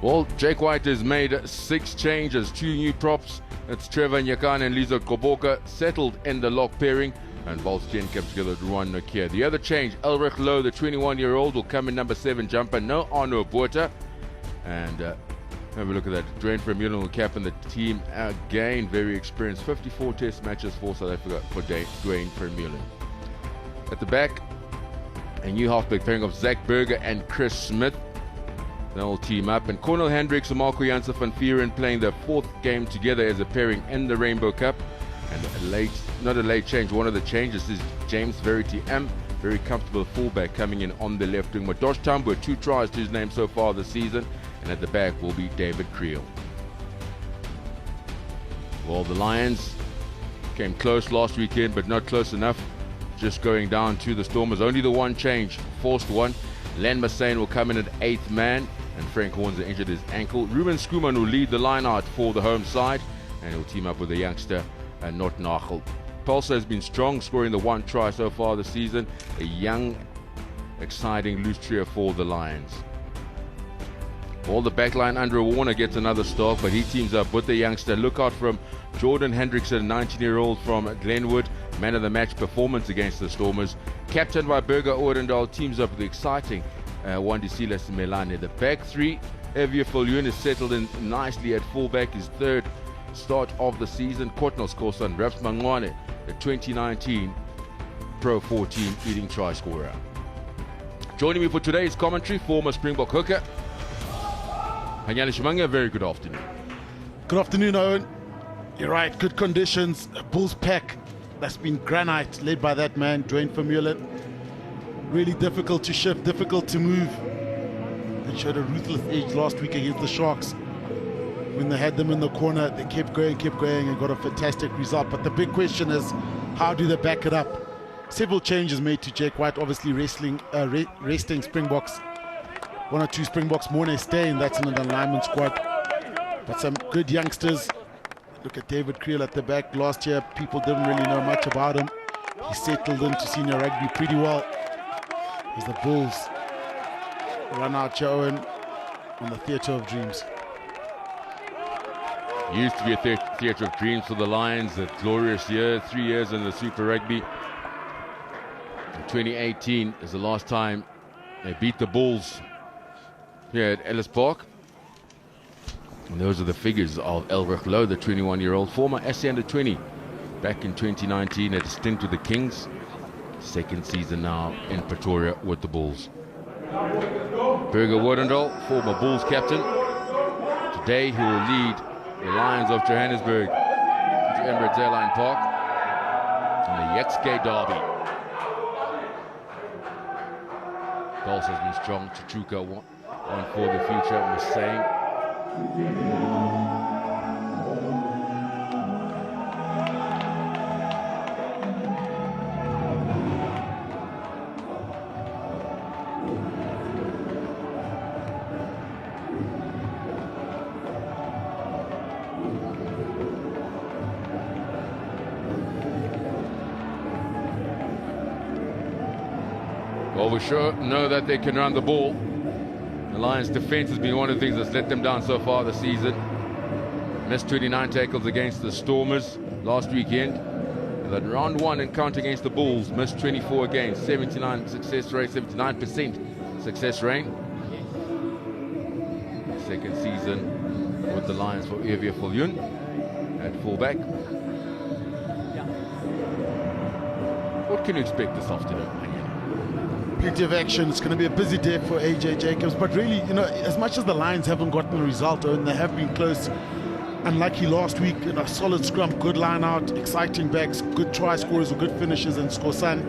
Well, Jake White has made 6 changes, 2 new props. It's Trevor Nyakane and Lizo Koboka settled in the lock pairing, and Volstien comes together with Ruan Nokia. The other change, Elrich Lowe, the 21-year-old, will come in number 7 jumper. No Arno Botha. And have a look at that. Dwayne Vermeulen will captain the team again. Very experienced. 54 test matches for South Africa for Dwayne Vermeulen. At the back, a new halfback pairing of Zach Berger and Chris Smith. They'll team up. And Cornel Hendricks and Marco Janssen van Vieren playing their 4th game together as a pairing in the Rainbow Cup. And not a late change, one of the changes is James Verity M, very comfortable fullback coming in on the left wing. Madosh Tambo, 2 tries to his name so far this season. And at the back will be David Creel. Well, the Lions came close last weekend, but not close enough. Just going down to the Stormers. Only the one change, forced one. Len Massane will come in at 8th man, and Frank Horns injured his ankle. Ruben Skuman will lead the line out for the home side, and he'll team up with the youngster, Not Nachel. Pulsar has been strong, scoring the 1 try so far this season. A young, exciting loose trio for the Lions. Well, the backline, Andrew Warner gets another start, but he teams up with the youngster. Look out from Jordan Hendrickson, 19-year-old from Glenwood. Man of the match performance against the Stormers. Captained by Berger Odendaal, teams up with the exciting Wandisila Simelane. The back 3, Evia Viljoen is settled in nicely at fullback, his 3rd start of the season. Kortnel's co-son, Raps Mangwane, the 2019 Pro 14 leading try scorer. Joining me for today's commentary, former Springbok hooker, Hanyale Shimanga. Very good afternoon. Good afternoon, Owen. You're right, good conditions. A Bulls pack that's been granite, led by that man, Dwayne Vermeulen. Really difficult to shift, difficult to move. They showed a ruthless edge last week against the Sharks. When they had them in the corner, they kept going, and got a fantastic result. But the big question is, how do they back it up? Several changes made to Jake White, obviously resting Springboks. 1 or 2 Springboks, Morne staying, that's in the alignment squad. But some good youngsters. Look at David Creel at the back. Last year, people didn't really know much about him. He settled into senior rugby pretty well. As the Bulls run out Owen on the Theatre of Dreams. Used to be a theatre of dreams for the Lions. A glorious year, 3 years in the Super Rugby. In 2018 is the last time they beat the Bulls here at Ellis Park. And those are the figures of Elrich Lowe, the 21-year-old former SA Under-20. Back in 2019 at a stint with the Kings. 2nd season now in Pretoria with the Bulls. Berger Odendaal, former Bulls captain. Today he will lead the Lions of Johannesburg to Emirates Airline Park in the Yexke Derby. Pulse has been strong. Chuchuka one for the future, Massane. Well, we sure know that they can run the ball. The Lions' defense has been one of the things that's let them down so far this season. Missed 29 tackles against the Stormers last weekend. And that round 1 encounter against the Bulls, missed 24 against, 79% success rate. 2nd season with the Lions for Evia Viljoen at fullback. What can you expect this afternoon? Plenty of action. It's going to be a busy day for AJ Jacobs, but really, as much as the Lions haven't gotten a result, and they have been close, unlucky last week, solid scrum, good line out, exciting backs, good try scorers or good finishes, and Skosan.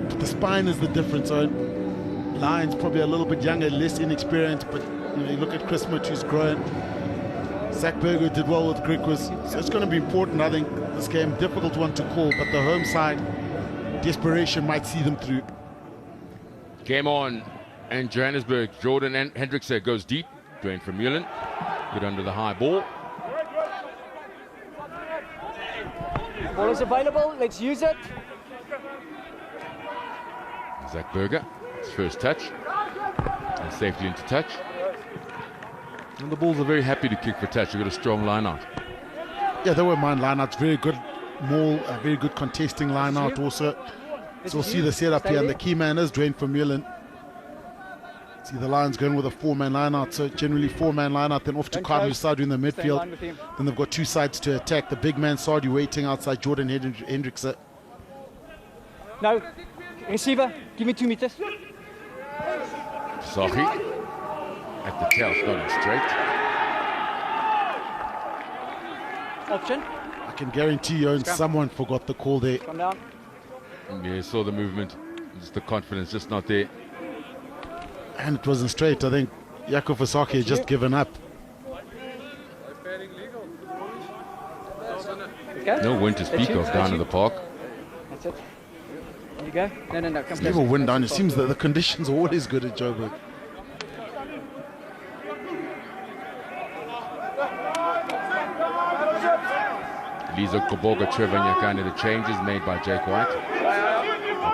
But the spine is the difference. So Lions probably a little bit younger, less inexperienced, but you look at Chris Smith, who's grown. Zach Berger did well with Griquas, so it's going to be important. I think this game, difficult one to call, but the home side, desperation might see them through. Game on in Johannesburg. Jordan Hendrickson goes deep. Dwayne Vermeulen good under the high ball. Ball is available, let's use it. Zach Berger, his first touch. And safely into touch. And the Bulls are very happy to kick for touch. They've got a strong line out. Yeah, they were mine line outs. Very good maul, a very good contesting line out also. So we'll see the setup here, and the key man is Dwayne Vermeulen. See the Lions going with a 4-man line out, so generally 4-man line out, then off to Carlos Sadu in the midfield. Then they've got 2 sides to attack. The big man Sadu waiting outside Jordan Hendrickson. No, receiver, give me 2 meters. Sahi at the tail, starting straight. Option. I can guarantee you, someone forgot the call there. Come down. Yeah, saw the movement. Just the confidence, just not there. And it wasn't straight. I think Jaco Fasaki had just given up. Okay. No wind to speak of down in the park. That's it. There you go. No, come Never wind down. It seems that the conditions are always good at Joburg. Lizo Koboga, Trevor Nyakane, the changes made by Jake White. A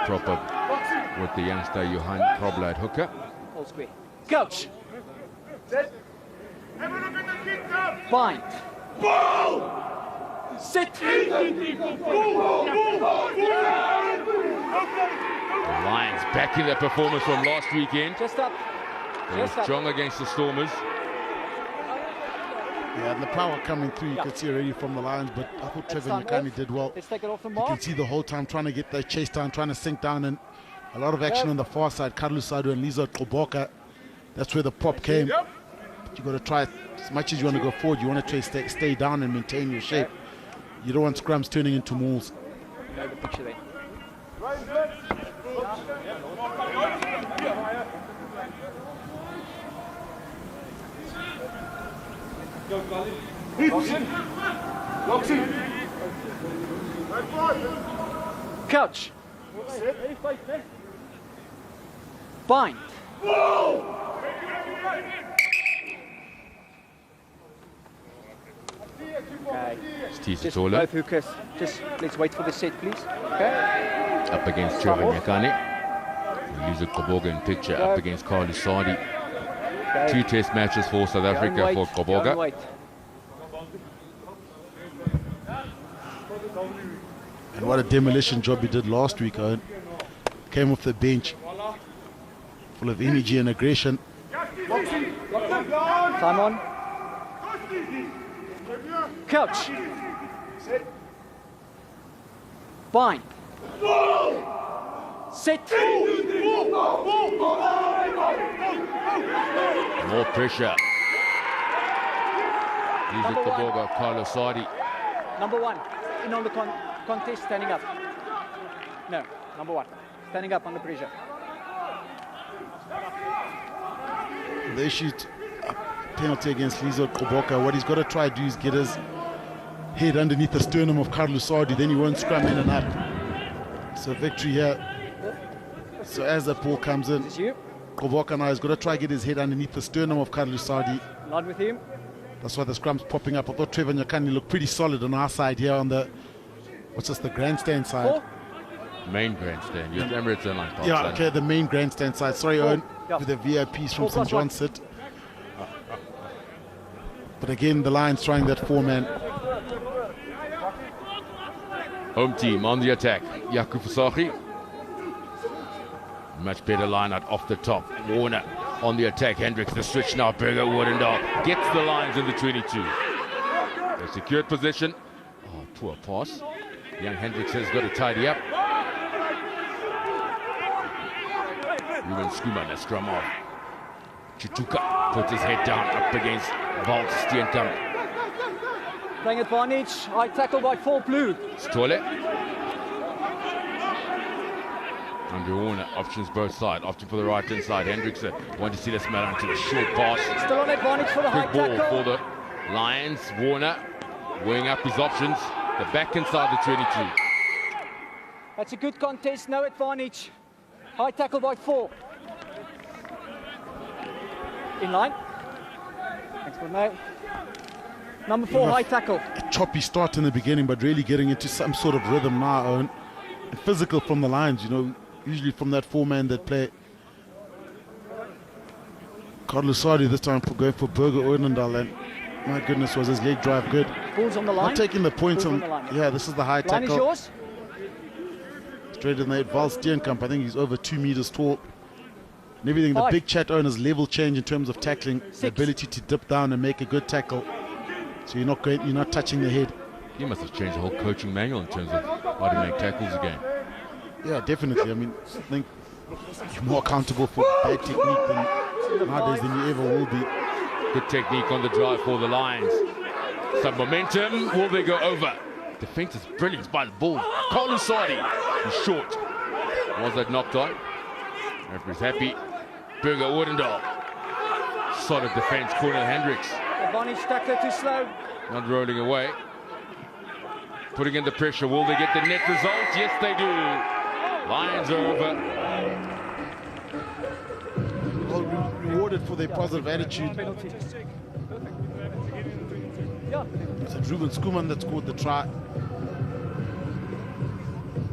proper with the youngster Johan Krobler at hooker. All square. Coach. Bind. Sit. The Lions back in their performance from last weekend. Just up. They were strong against the Stormers. Yeah, and the power coming through, you could see already from the Lions, but I thought Trevor Nyakane did well. Let's take it off the You mark. can see the whole time trying to get that chase down, trying to sink down, and a lot of action on the far side. Carlos Sadu and Lizo Koboka. That's where the pop came. But you got to try, as much as you want to go forward, you want to try stay down and maintain your shape. You don't want scrums turning into mauls. You know the picture there. Couch. Bind. Okay. Just both hookers. Just let's wait for the set, please. Okay. Up against Trevor Nyakane. Lizo Koboga in picture. Up against Carlos Sadi. Okay. 2 test matches for South Africa for Koboga. Wait. And what a demolition job he did last week, Owen. Came off the bench, full of energy and aggression. Time on. Couch. Bind. Set. More pressure. Lizo Koboga, Carlos Sadi. Number 1. In on the contest, standing up. No, number 1. Standing up under pressure. They shoot a penalty against Lizo Koboka. What he's got to try to do is get his head underneath the sternum of Carlos Sadi, then he won't scrum in and up. So victory here. So as the ball comes in, Koboka now has got to try to get his head underneath the sternum of Carlos Sadi. Not with him. That's why the scrum's popping up. I thought Trevor Nyakane looked pretty solid on our side here on the, what's this, the grandstand side? Main grandstand. You're Emirates Airline Park. Yeah, okay, the main grandstand side. Sorry, Owen, with the VIPs from St. John's sit. But again, the Lions trying that 4-man. Home team on the attack. Jaco Fasaki. Much better line out off the top. Warner on the attack. Hendricks the switch now. Berger Woodendahl gets the Lions in the 22. A secured position. Oh, poor pass. Young Hendricks has got to tidy up. Ruben Skuman, a scrum off. Chutuka puts his head down up against Walt Steenkamp. Playing advantage. High tackle by 4 blue. Stole. Andre Warner, options both sides. Option for the right hand side. Hendrickson want to see this man onto the short pass. Still on advantage for the high Quick ball tackle. for the Lions. Warner weighing up his options. The back inside the 22. That's a good contest. No advantage. High tackle by 4. In line. Thanks for mate. Number 4, high tackle. A choppy start in the beginning, but really getting into some sort of rhythm now, Owen. And physical from the Lions, you know, usually from that 4-man that play. Carlusardi this time for going for Berger Odendahl, and my goodness, was his leg drive good. Ball's on the line. Not taking the points Ball's on, on the line. yeah, this is the high Line is tackle. yours. Straight in the Val Steenkamp, I think he's over 2 meters tall. And everything, the 5. big chat owners level change in terms of tackling, the 6. ability to dip down and make a good tackle. So you're not touching the head. He must have changed the whole coaching manual in terms of how to make tackles again. Yeah, definitely. I mean, I think you're more accountable for bad technique nowadays than you ever will be. Good technique on the drive for the Lions. Some momentum. Will they go over? Defense is brilliant by the ball. Carlusardi. He's short. Was that knocked on? Referee's happy. Berger Odendahl. Solid defense. Cornel Hendricks. Advantage tackler too slow. Not rolling away. Putting in the pressure. Will they get the net result? Yes, they do. Lions are over. Well, rewarded for their positive attitude. Penalty. Yeah. It's Ruben Skuman that scored the try.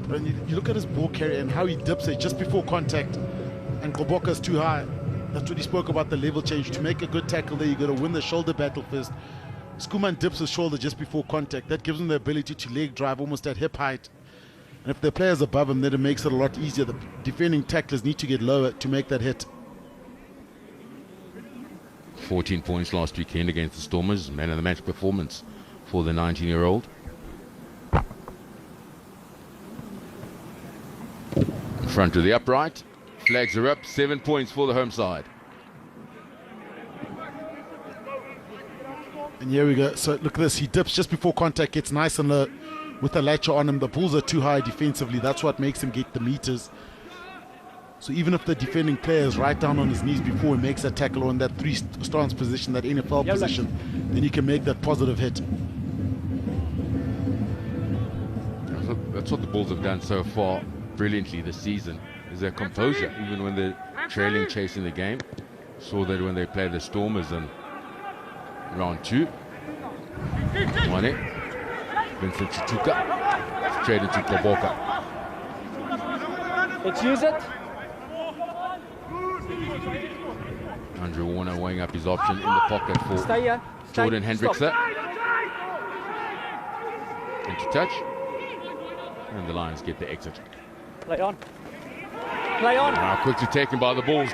When you look at his ball carrier and how he dips it just before contact, and Goboka's too high. That's what he spoke about, the level change. To make a good tackle there, you got to win the shoulder battle first. Skuman dips his shoulder just before contact. That gives him the ability to leg drive almost at hip height. And if the player's above him, then it makes it a lot easier. The defending tacklers need to get lower to make that hit. 14 points last weekend against the Stormers. Man of the match performance for the 19-year-old. Front to the upright. Flags are up. 7 points for the home side. And here we go. So look at this. He dips just before contact, gets nice and low with the latcher on him. The Bulls are too high defensively. That's what makes him get the meters. So even if the defending player is right down on his knees before he makes that tackle or in that three-stance position, that NFL position, then he can make that positive hit. That's what the Bulls have done so far brilliantly this season, is their composure, even when they're trailing, chasing the game. Saw that when they played the Stormers in round 2. Mane, Vincent Chituka, straight into Koboka. Let's use it. Andrew Warner weighing up his option in the pocket for Stay here. Stay. Jordan Hendrickse. Into touch. And the Lions get the exit. Play on. Play on. Now quickly taken by the Bulls.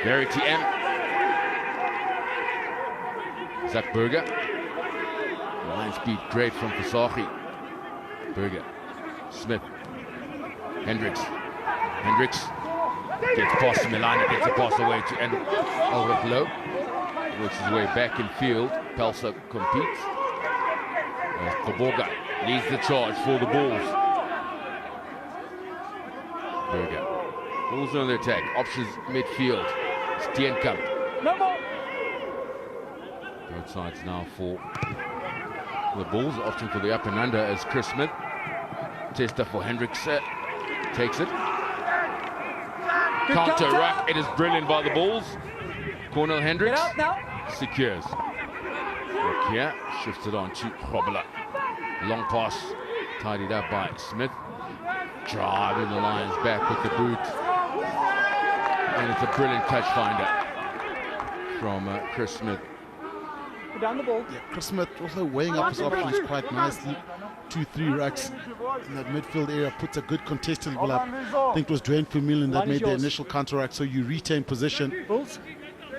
Verity M. Zach Berger. Line speed great from Fasahi. Berger. Smith. Hendricks. Gets past Milani, gets a pass away to Ulrich Lowe. Works his way back in field. Pelsa competes. Koboga leads the charge for the Bulls. Berger. Bulls on the attack. Options midfield. Steenkamp. No more. Both sides now for the Bulls. Option for the up and under as Chris Smith. Tester for Hendricks. Takes it. Counter ruck. It is brilliant by the Bulls. Cornel Hendricks. Get out now. Secures. Look here. Shifts it on to Robler. Long pass. Tidied up by Smith. Driving the Lions back with the boot. And it's a brilliant catch finder from Chris Smith. Put down the ball. Yeah, Chris Smith also weighing up his options quite nicely. 2-3 racks in that midfield area, puts a good contested ball up. I think it was Dwayne Vermeulen that made the initial counter-rack, so you retain position. Bulls.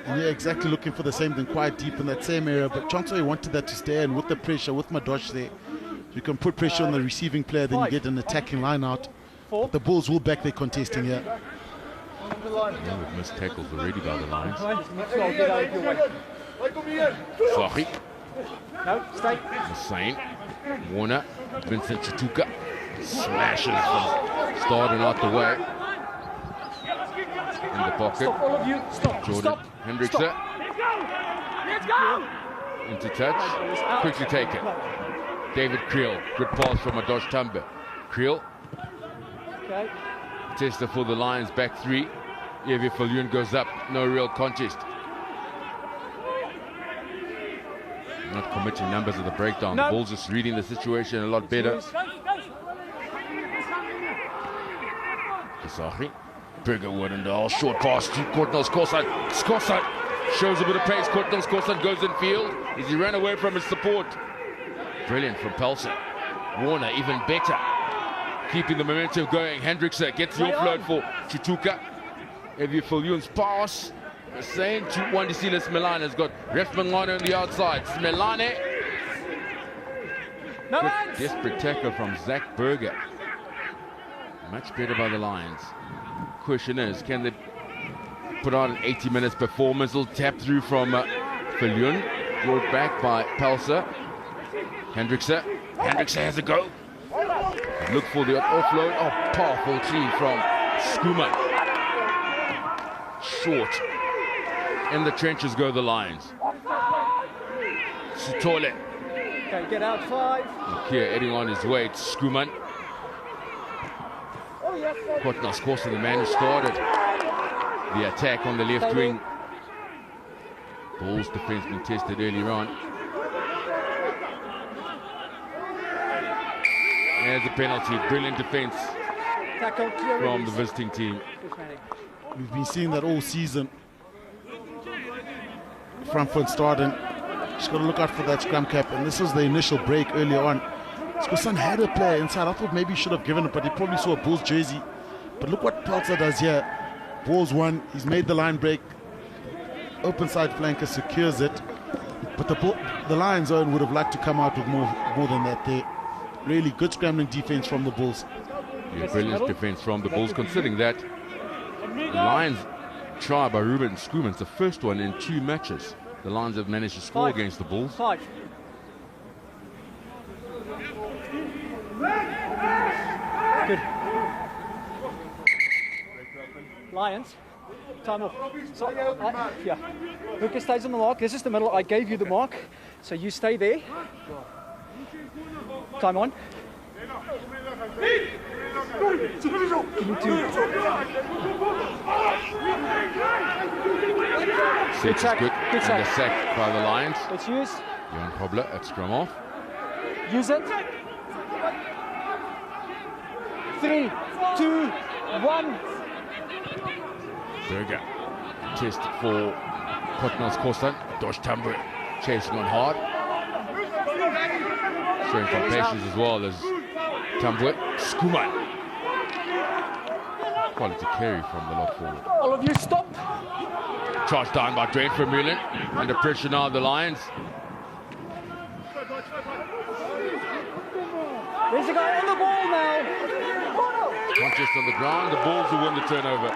And you're exactly looking for the same thing, quite deep in that same area. But Chancellor wanted that to stay, and with the pressure, with Madosh there, you can put pressure on the receiving player, then you get an attacking line out. The Bulls will back their contesting here. Yeah, we've missed tackles already by the Lions. Get out of your way. Sahi, No, stay. Hussein, Warner, Vincent Chituka smashes from starting out the way. In the pocket, Stop, all of you. Stop. Jordan Stop. Hendricks Stop. Let's go! into touch, quickly taken. David Creel, good pass from Adosh Tambe. Creel, Okay. Tester for the Lions, back 3. Evie Falun goes up, no real contest. Not committing numbers at the breakdown. No. The Bulls just reading the situation a lot better. Kasachi, Berger Odendahl, short pass to Courtnall's Scorside. Shows a bit of pace. Kortnils Kosan goes in field. As he ran away from his support. Brilliant from Pelser. Warner even better. Keeping the momentum going. Hendrickse gets the offload for Chituka. Evie Filioun's pass. Saying to Wandisilas Smelane has got Ref Mangane on the outside. Smelane. Good desperate tackle from Zach Berger. Much better by the Lions. Question is, can they put on an 80 minutes performance? Little tap through from Filioun. Brought back by Pelser. Hendrickse. Hendrickse has a go. Look for the offload. Oh, powerful clean from Schoeman. Short. In the trenches go the Lions. Sitole. Okay, get out 5. Here, heading on his way. It's Schoeman. Kortnils Kosan, the man who started the attack on the left wing. Bulls defense been tested earlier on. There's a penalty. Brilliant defense from the visiting team. We've been seeing that all season. Front foot starting. Just got to look out for that scrum cap. And this was the initial break earlier on. Skosan had a player inside. I thought maybe he should have given it, but he probably saw a Bulls jersey. But look what Pelser does here. Ball's won. He's made the line break. Open side flanker secures it. But the Lions own would have liked to come out with more than that there. Really good scrambling defense from the Bulls. Yeah, brilliant defense from the Bulls, considering that the Lions try by Ruben Schoeman. It's the first one in 2 matches. The Lions have managed to score against the Bulls. 5. Good. Lions. Time off. So, yeah. Lucas stays on the mark. This is the middle. I gave you the mark. So you stay there. Time on. Good sack. Good. And a sack by the Lions. Let's use. Jan Kobler at scrum off. Use it. 3, 2, 1. Berger. Test for Kortnils Kosan. Dosh Tambwe chasing on hard. Showing some patience as well as Tambwe. Schoeman. Quality carry from the lock forward. All of you stop. Charged down by Dwayne Vermeulen. Under pressure now the Lions. There's a guy on the ball now. Contest on the ground. The Bulls who win the turnover.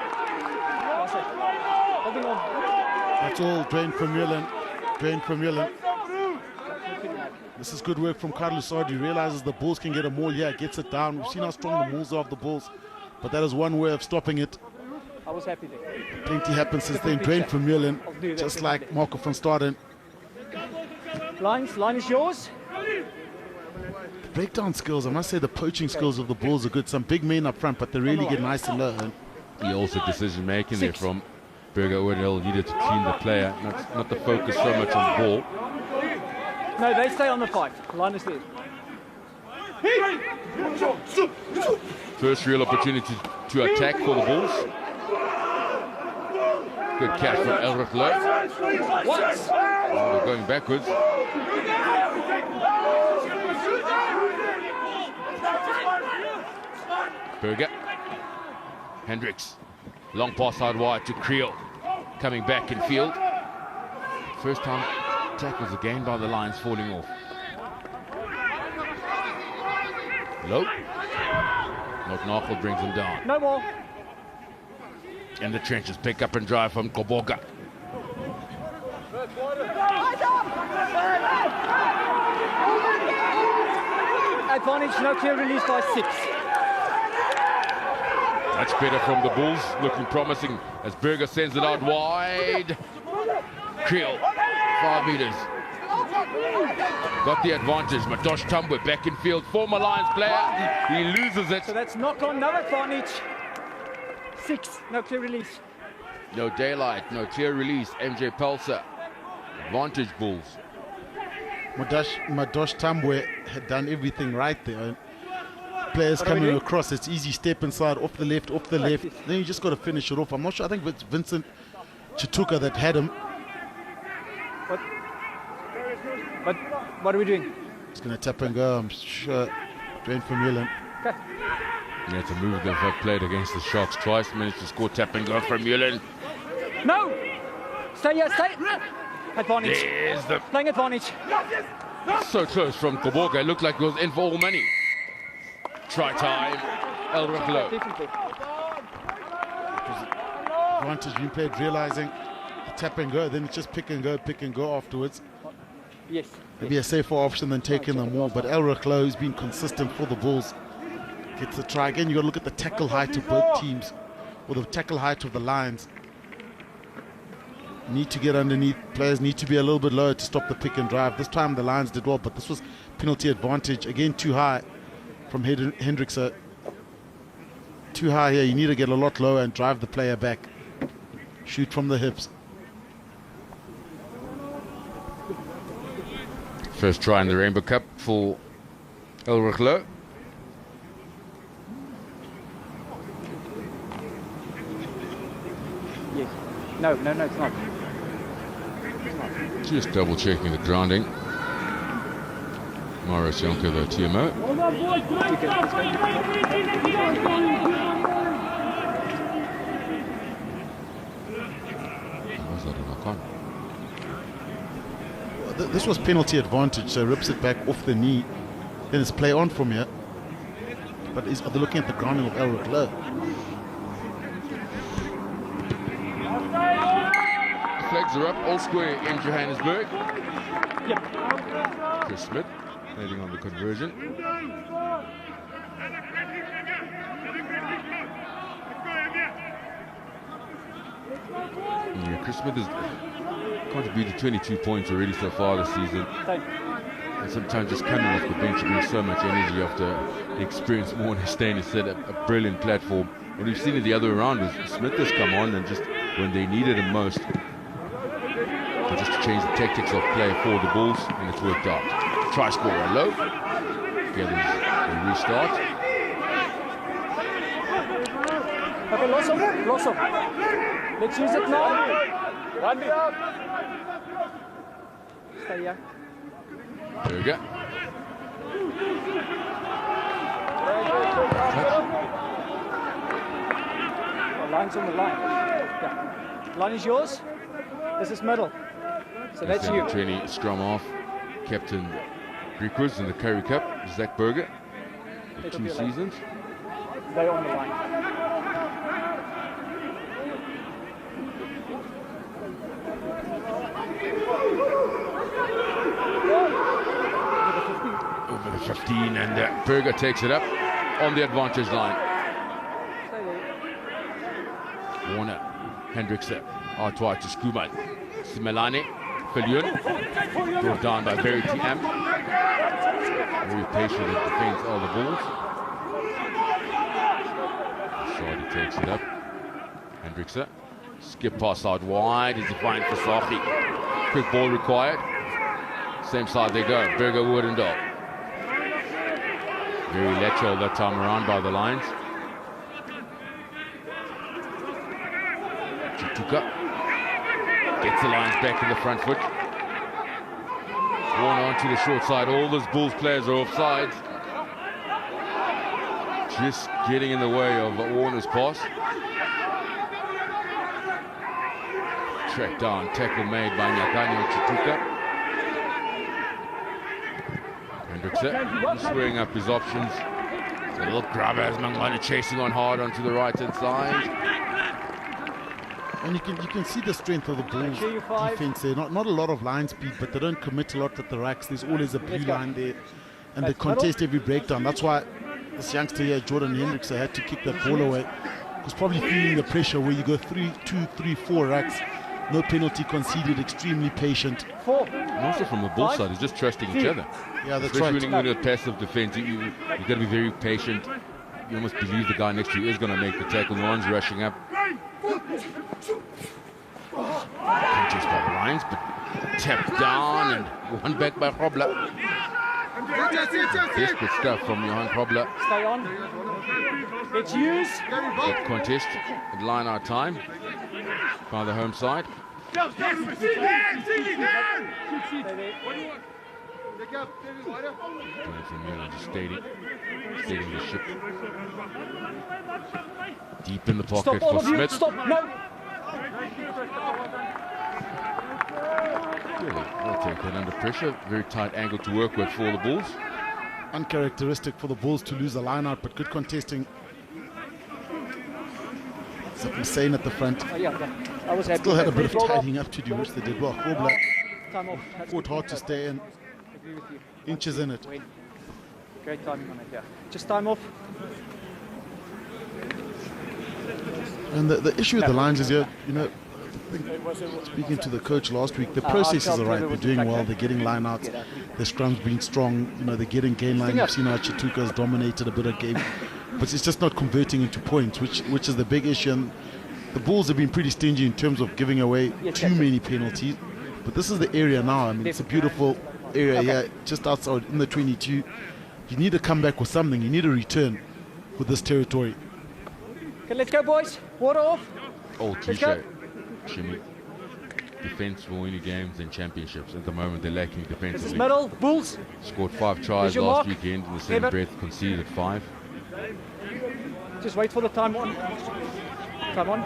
Holding on. That's all Dwayne Vermeulen. Dwayne Vermeulen. This is good work from Carlos Sardi. Realizes the Bulls can get a maul here, gets it down. We've seen how strong the mauls are of the Bulls, but that is one way of stopping it. I was happy there. Plenty happened since then. Dwayne Vermeulen, just like Marco van Staden. Line is yours. The breakdown skills, I must say the poaching skills of the Bulls are good. Some big men up front, but they really get nice and low. He also decision making there from Berger Odenhill. Needed to clean the player, not the focus so much on the ball. No, they stay on the 5. Line is there. First real opportunity to attack for the Bulls. Good catch from Elrich Lowe. They're going backwards. Berger. Hendricks. Long pass out wide to Creel. Coming back in field. First time tackles again by the Lions falling off. Low. Notnagel brings him down. No more. In the trenches, pick up and drive from Koboga. Advantage, no clear release by 6. Much better from the Bulls, looking promising as Berger sends it out wide. Creel, 5 meters. Got the advantage. Madosh Tambwe back in field. Former Lions player. He loses it. So that's knock on, no advantage. 6, no clear release. No daylight, no clear release. MJ Pelser. Advantage Bulls. Madosh Tambwe had done everything right there. Players coming across, it's easy, step inside, off the left. Then you just got to finish it off. I'm not sure, I think it's Vincent Chituka that had him. What are we doing? He's going to tap and go, I'm sure. Dwayne Vermeulen. Okay. Yeah, it's a move they've played against the Sharks twice. Managed to score tap and go from Vermeulen. No! Stay here, stay! Advantage. There's the Playing advantage. so close from Koboka. It looked like it was in for all money. Try time. El Ruglo. Definitely. Advantage being played, realizing the tap and go, then it's just pick and go afterwards. Yes. Maybe a safer option than taking them more, but El Ruglo has been consistent for the Bulls. Gets the try. Again, you got to look at the tackle height of both teams, or the tackle height of the Lions. Need to get underneath. Players need to be a little bit lower to stop the pick and drive. This time the Lions did well, but this was penalty advantage. Again, too high from Hendrickse. Too high here. You need to get a lot lower and drive the player back. Shoot from the hips. First try in the Rainbow Cup for El Ruglo. Yes. No, it's not. Just double checking the grounding. Morris Jonker, the TMO. Was that a knock on? This was penalty advantage, so rips it back off the knee. Then it's play on from here. But are they looking at the grounding of El Ruglo? Flags are up, all square in Johannesburg. Yep. Chris Smith leading on the conversion. Yeah, Chris Smith has contributed 22 points already so far this season. And sometimes just coming off the bench brings so much energy after the experience Morne Steyn has set a brilliant platform. What we've seen it the other way around is Smith has come on and just when they needed him most, but just to change the tactics of play for the Bulls, and it's worked out. Try scorer low. Gathers a restart. Okay, loss off. Let's use it now. Rugby. Stay here. There we go. Line's on the line. Yeah. Line is yours. This is middle. So that's you. 20 scrum off. Captain Griquas in the Curry Cup, Zach Berger. For 2 seasons. They're on the line. Over the 15, and Berger takes it up on the advantage line. Warner, Hendrickse, out wide to Skuman. Simelane, Viljoen, brought down by Verity M. Very patient in defense of the Bulls. Sadi takes it up. Hendrickse, skip pass out wide, is defined for Sahi. Quick ball required. Same side they go, Berger Woodendal. Very lateral that time around by the Lions. Chituka gets the Lions back in the front foot. Warner onto the short side. All those Bulls players are offsides. Just getting in the way of Warner's pass. Track down, tackle made by Nyakani and Chituka. Hendrickse squaring up his options. A little grab as Mangwana chasing on hard onto the right hand side. And you can see the strength of the Bulls defense there. Not a lot of line speed, but they don't commit a lot at the racks. There's always a blue line there, and they contest every breakdown. That's why this youngster here, Jordan Hendrickse, had to kick that ball away. He was probably feeling the pressure where you go 3, 2, 3, 4 racks. No penalty conceded, extremely patient. And also from the Bull side, he's just trusting each other. Yeah, that's especially right. when you're passive defense, you got to be very patient. You almost believe the guy next to you is going to make the tackle. No one's rushing up. Punches by the Lions, but tapped down and one back by Grobler. Desperate stuff from Johan Grobler. Stay on. Let's use. Good contest at line out time by the home side. From here, just steadying the ship. Deep in the pocket Stop, all for of you. Smith. Stop. No. They'll take that under pressure. Very tight angle to work with for the Bulls. Uncharacteristic for the Bulls to lose a line out, but good contesting. Something insane at the front. Oh, yeah, I was happy. Still had a bit of Roll off. tidying up to do, which they did well. All black. Time off. That's Fought good. hard to stay in. Agree with you. Inches in it. Win. Great timing on it, yeah. Just time off. And the issue with the lines is, you know, I think speaking to the coach last week, the processes are right. They're doing well. They're getting line outs. Their scrum's been strong. You know, they're getting gain line. You've seen how Chituka's dominated a bit of game, but it's just not converting into points, which is the big issue. And the Bulls have been pretty stingy in terms of giving away too many penalties. But this is the area now. I mean, it's a beautiful area here, just outside in the 22. You need to come back with something. You need a return with this territory. Okay, let's go, boys. Water off. Old Let's go. cliche, Jimmy. Defense will win you games and championships. At the moment, they're lacking This is defensively. middle. Bulls. Scored 5 tries your last mark. weekend. In the same Kevin. breath, conceded 5. Just wait for the time on. Time on.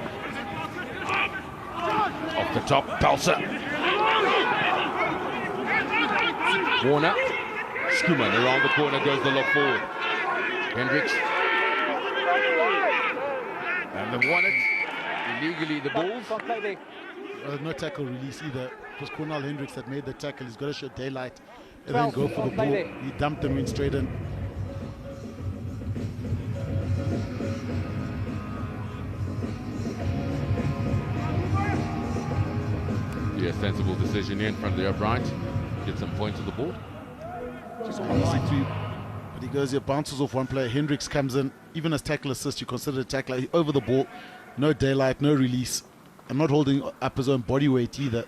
Off the top, Pelser. Warner. Skuman around the corner, goes the look forward. Hendricks. And they won it. Illegally, the Bulls. Can't play there. No tackle release either. It was Cornel Hendricks that made the tackle. He's got to show daylight and 12, then go for the play ball. there. He dumped and went straight in. Yeah, sensible decision here in front of the upright. Get some points on the board. Just on the line. Easy to, but he goes here, bounces off one player. Hendricks comes in. Even as tackle assist, you consider a tackler over the ball. No daylight, no release. And not holding up his own body weight either.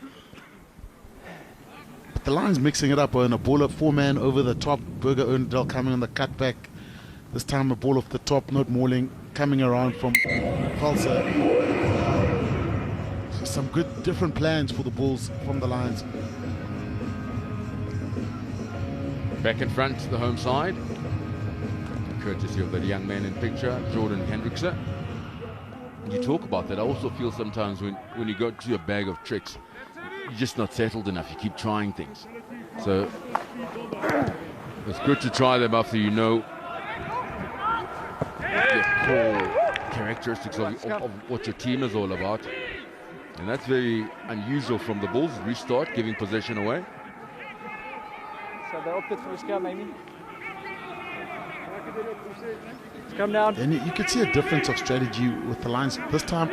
But the Lions mixing it up on a ball up 4-man over the top. Burger Erndell coming on the cutback. This time a ball off the top, not mauling. Coming around from Pulsar. So some good different plans for the Bulls from the Lions. Back in front, the home side. Courtesy of that young man in picture, Jordan Hendrickson. You talk about that. I also feel sometimes when you go to a bag of tricks, you're just not settled enough. You keep trying things. So it's good to try them after you know the core characteristics of what your team is all about. And that's very unusual from the Bulls. Restart, giving possession away. So they're up for a scrum, Amy. Let's come down. And you could see a difference of strategy with the Lions this time.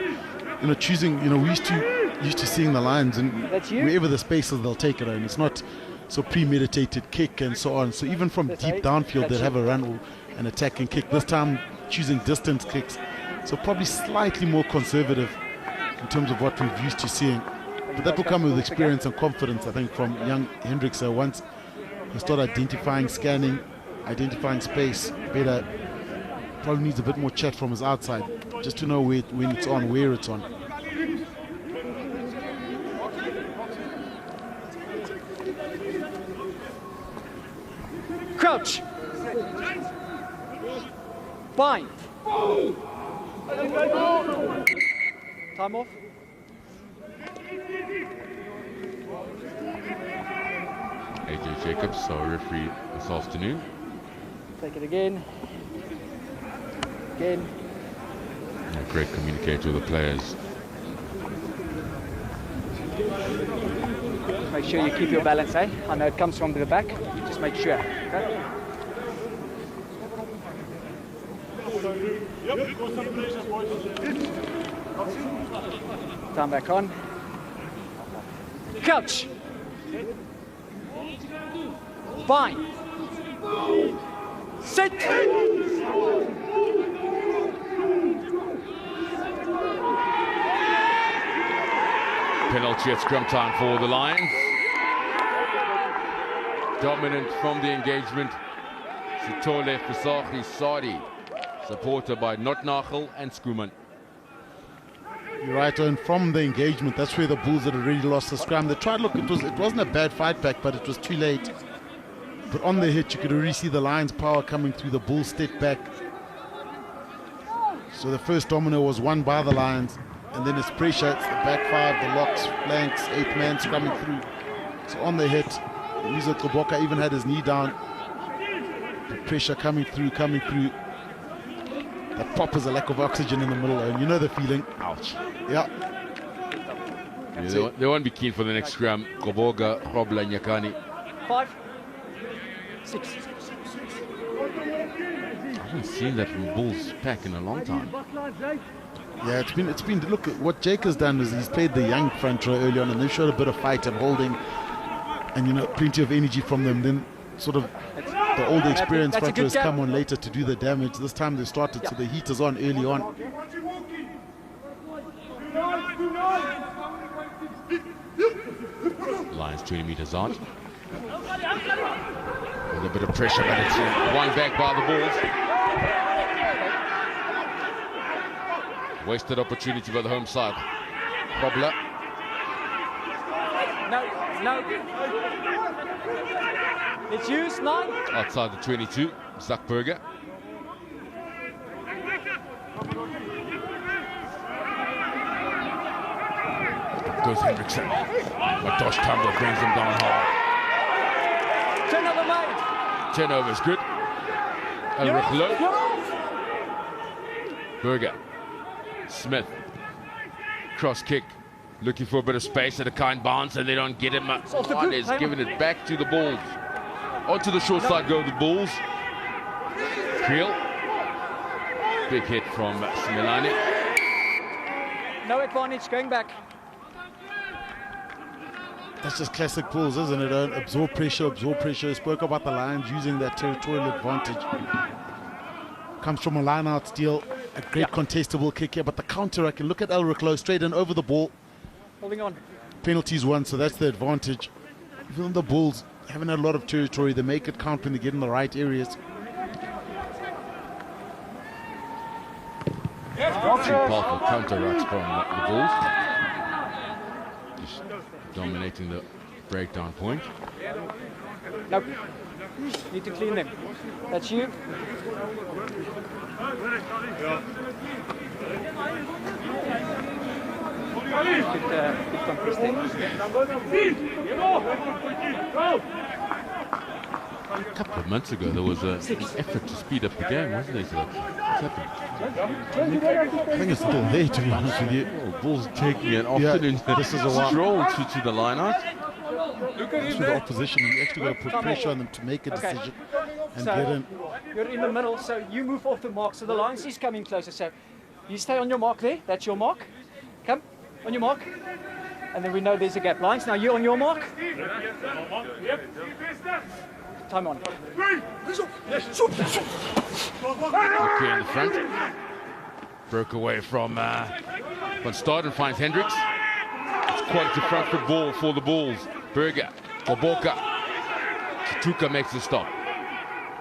You know, choosing. You know, we used to seeing the Lions and That's you? wherever the space is, they'll take it on. It's not so premeditated kick and so on. So even from That's deep right. downfield, That's they'd have you. a run or an attack and kick. This time, choosing distance kicks. So probably slightly more conservative in terms of what we've used to seeing. But that will come with experience and confidence, I think, from young Hendricks. Once he start identifying, scanning, identifying space better. Probably needs a bit more chat from his outside, just to know when it's on, where it's on. Crouch. Bind. Time off. AJ Jacobs, our referee this afternoon. Take it again. Again. A great communicator with the players. Just make sure you keep your balance, eh? I know it comes from the back. Just make sure. Okay? Time back on. Couch. Bind. Sit. Penalty at scrum time for the Lions. Dominant from the engagement. Sitole Fisachi Sadi, supported by Notnagel and Skuman. You're right, and from the engagement, that's where the Bulls had already lost the scrum. They tried, look, it wasn't a bad fight back, but it was too late. But on the hit, you could already see the Lions' power coming through. The Bulls stepped back. So the first domino was won by the Lions, and then it's pressure, it's the back five, the locks, flanks, 8th man scrumming through. So on the hit, Nizo Koboka even had his knee down. The pressure coming through. That pop is a lack of oxygen in the middle, and you know the feeling. Ouch. Yeah. They won't be keen for the next scrum. Koboga, Robla, Nyakani. 5, 6. I haven't seen that from Bulls pack in a long time. Yeah, it's been. Look, what Jake has done is he's played the young front row early on, and they've showed a bit of fight and holding, and plenty of energy from them. Then sort of the old experienced front rows come on later to do the damage. This time they started, so the heat is on early on. Lions 20 meters out. With a bit of pressure, but it's one back by the Bulls. Wasted opportunity by the home side. Robla. No. It's used, 9. Outside the 22, Zuckerberger. Goes Hendrickson. Matosh Tumble brings him down hard. Turnover made. Turnover is good. Ulrich Low. Berger. Smith. Cross kick. Looking for a bit of space at a kind bounce, and they don't get him. Is giving it back to the Bulls. Onto the short side go the Bulls. Creel. Big hit from Similani. No advantage, going back. That's just classic Bulls, isn't it? Absorb pressure. Spoke about the Lions using that territorial advantage. Comes from a line-out steal. A great contestable kick here, but the counter, I can look at Ulrich Low straight in over the ball. Holding on. Penalties won, so that's the advantage. Even the Bulls haven't had a lot of territory. They make it count when they get in the right areas. Two powerful counter-rucks from the Bulls. Just dominating the breakdown point. Nope. Need to clean them. That's you. Good contest there. A couple of months ago, there was an effort to speed up the game, wasn't there? What's happened? I think it's still there, to be honest with you. Well, Bulls taking an afternoon stroll to the line-out. That's with the opposition. You actually got to put pressure on them to make a decision and get in. You're in the middle, so you move off the mark. So the Lions is coming closer. So you stay on your mark there. That's your mark. Come on your mark. And then we know there's a gap. Lions, now you're on your mark. Time on. Okay, in the front. Broke away from Van Staden, finds Hendricks. It's quality front foot ball for the Bulls. Berger, Koboka. Tuka makes the stop.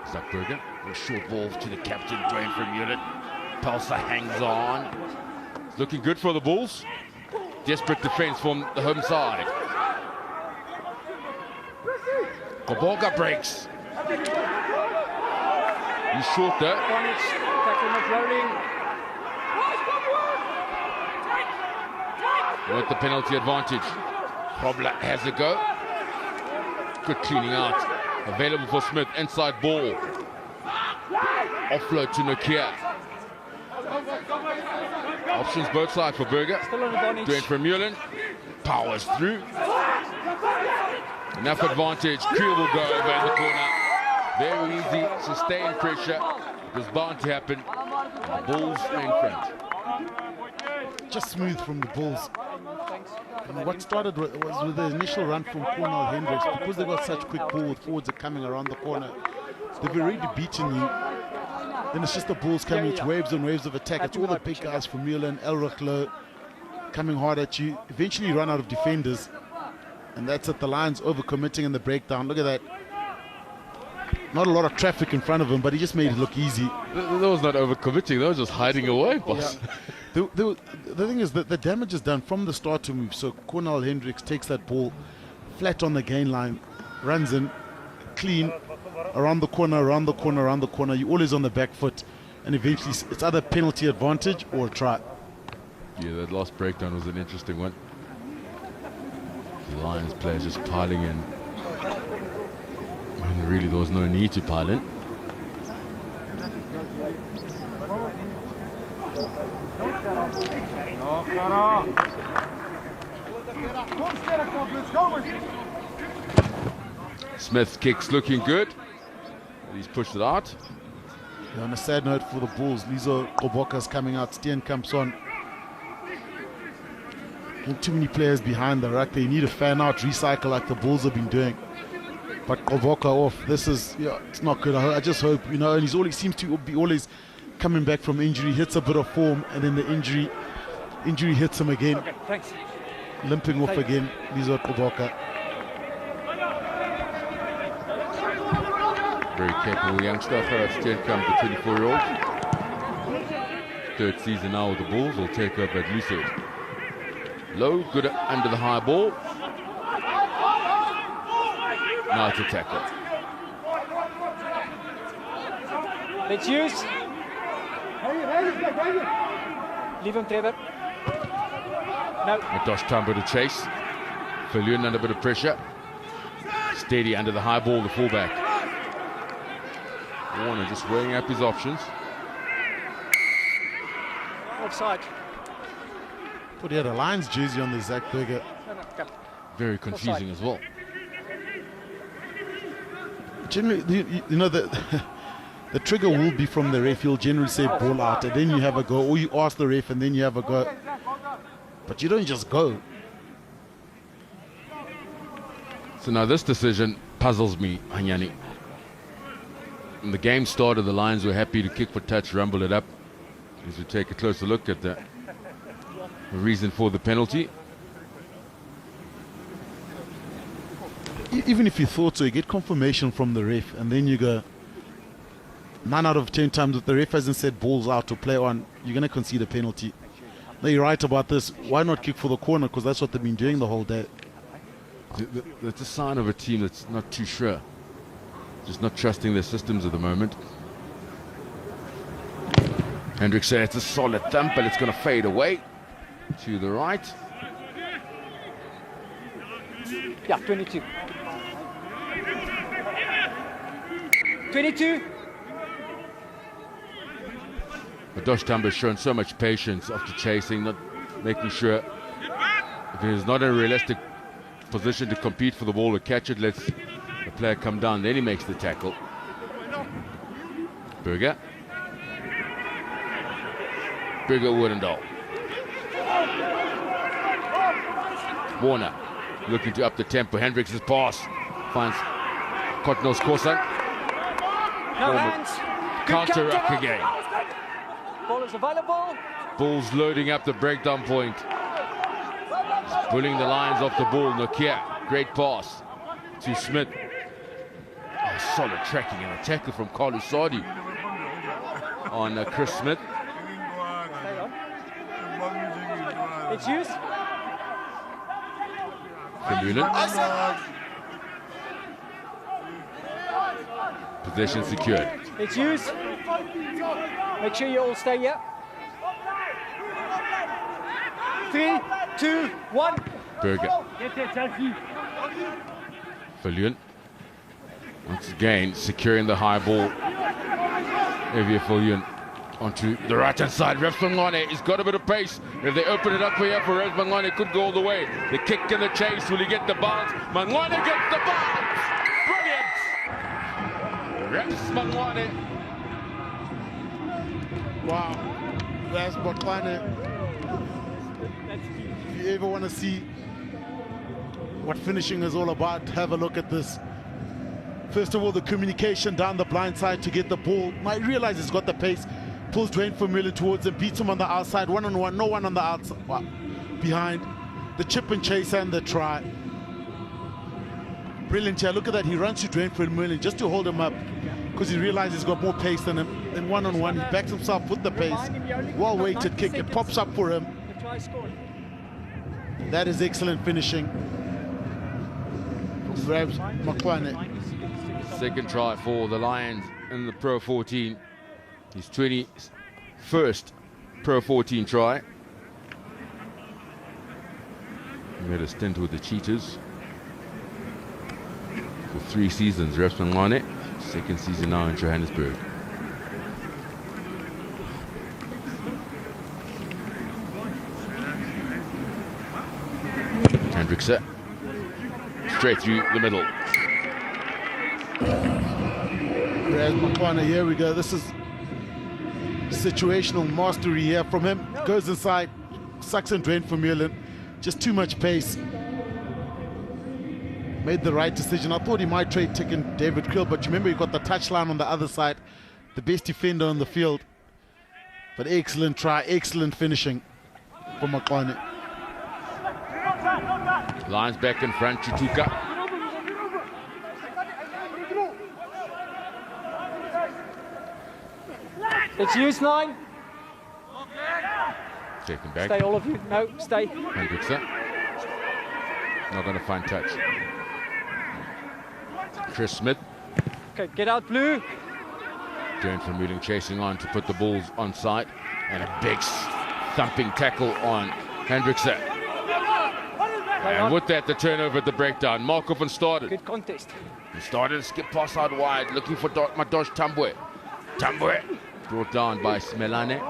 Zuckerberger, a short ball to the captain, Dwayne from Unit. Palsa hangs on. It's looking good for the Bulls. Desperate defense from the home side. Koboka breaks. He's short though. With the penalty advantage. Probla has a go. Good cleaning out. Available for Smith. Inside ball. Offload to Nokia. Options both sides for Berger. Doing for Mullen. Powers through. Enough advantage. Creel will go over in the corner. Very easy. Sustained pressure. It was bound to happen. The Bulls in front. Just smooth from the Bulls. And what started was with the initial run from Cornell Hendricks, because they got such quick ball with forwards that coming around the corner. They've already beaten you. Then it's just the Bulls coming. It's waves and waves of attack. It's all the big guys from Mullen, Ulrich Low coming hard at you. Eventually you run out of defenders. And that's at the Lions overcommitting in the breakdown. Look at that. not a lot of traffic in front of him, but he just made it look easy. That was not overcommitting. That was just hiding away, boss. Yeah. The thing is that the damage is done from the start to move. So Cornel Hendricks takes that ball flat on the gain line, runs in, clean, around the corner, around the corner, around the corner. You're always on the back foot, and eventually it's either penalty advantage or a try. Yeah, that last breakdown was an interesting one. The Lions players just piling in. And really, there was no need to pile in. Smith kicks looking good. He's pushed it out. Yeah, on a sad note for the Bulls, Lizo Koboka's coming out, Stien comes on. Too many players behind the ruck. They need a fan out, recycle like the Bulls have been doing. But Koboka off. This is, yeah, it's not good. I just hope, you know, and he seems to be always coming back from injury, hits a bit of form, and then the injury hits him again. Okay, thanks. Limping off again, Lizo Koboka. Very capable youngster, Gerard Steenkamp, the 24-year-old. Third season now with the Bulls. Will take over at Lucid. Low, good under the high ball. Now to tackle. Let's use. Leave him, Trevor. No. Madosh Tambo to chase. Viljoen under a bit of pressure. Steady under the high ball, the fullback. Warner just weighing up his options. Offside. But he had a Lions jersey on the Zach Burger. Very confusing as well. Generally, you know, the trigger will be from the ref. He'll generally say ball out, and then you have a go, or you ask the ref and then you have a go. But you don't just go. So now this decision puzzles me, Anyani. When the game started, the Lions were happy to kick for touch, rumble it up. As we take a closer look at the reason for the penalty. Even if you thought so, you get confirmation from the ref, and then you go, 9 out of 10 times if the ref hasn't said balls out to play on, you're going to concede a penalty. Now you're right about this. Why not kick for the corner? Because that's what they've been doing the whole day. That's a sign of a team that's not too sure. Just not trusting their systems at the moment. Hendricks said it's a solid thump, but it's going to fade away to the right. Yeah, 22. 22. Madosh Tambo's shown so much patience after chasing, not making sure if he's not in a realistic position to compete for the ball or catch it, lets the player come down, then he makes the tackle. Burger Woodendall. Warner looking to up the tempo. Hendricks' pass finds Cotnell's Corson. No hands. Counter ruck again. Ball is available. Bulls loading up the breakdown point. Pulling the Lions off the ball. Nokia, great pass to Smith. Oh, solid tracking and a tackle from Carlos Sardi on Chris Smith. Stay on. It's used. Possession secured. It's used. Make sure you all stay here. 3, 2, 1. Burger. Viljoen. Once again, securing the high ball. Evia Viljoen onto the right-hand side. Ref Mangwane, he's got a bit of pace. If they open it up here for Ref Mangwane, could go all the way. The kick and the chase, will he get the bounce? Mangwane gets the bounce! Brilliant! Ref Mangwane. Wow, that's Botswana. If you ever want to see what finishing is all about, have a look at this. First of all, the communication down the blind side to get the ball. Might realize he's got the pace. Pulls Dwayne Vermeulen towards him, beats him on the outside, one-on-one, no one on the outside. Wow. Behind. The chip and chase and the try. Brilliant here. Look at that. He runs to Dwayne Vermeulen just to hold him up. because he realizes he's got more pace than him. Then one-on-one, he backs himself with the pace. Well-weighted kick. It pops up for him. The try scored. That is excellent finishing. Grabs Makwane. Second try for the Lions in the Pro 14. His 21st Pro 14 try. He had a stint with the Cheetahs for 3 seasons. Reps Makwane, second season now in Johannesburg. Hendrickse straight through the middle. Grabs Makwane, here we go. This is situational mastery here from him. Goes inside, sucks and drain from Vermeulen. Just too much pace. Made the right decision. I thought he might trade taking David Krill, but remember, he got the touchline on the other side. The best defender on the field. But excellent try, excellent finishing from Makwane. Lions back in front, Chituka. Let's use 9. Taken back. Stay, all of you. No, stay. Hendrickse. Not going to find touch. Chris Smith. Okay, get out, Blue. James Vermeulen chasing on to put the Bulls on side. And a big thumping tackle on Hendrickse. And with that, the turnover at the breakdown. Markovan started. Good contest. He started to skip pass out wide, looking for Madosh Tambwe. Tambwe brought down by Smelane.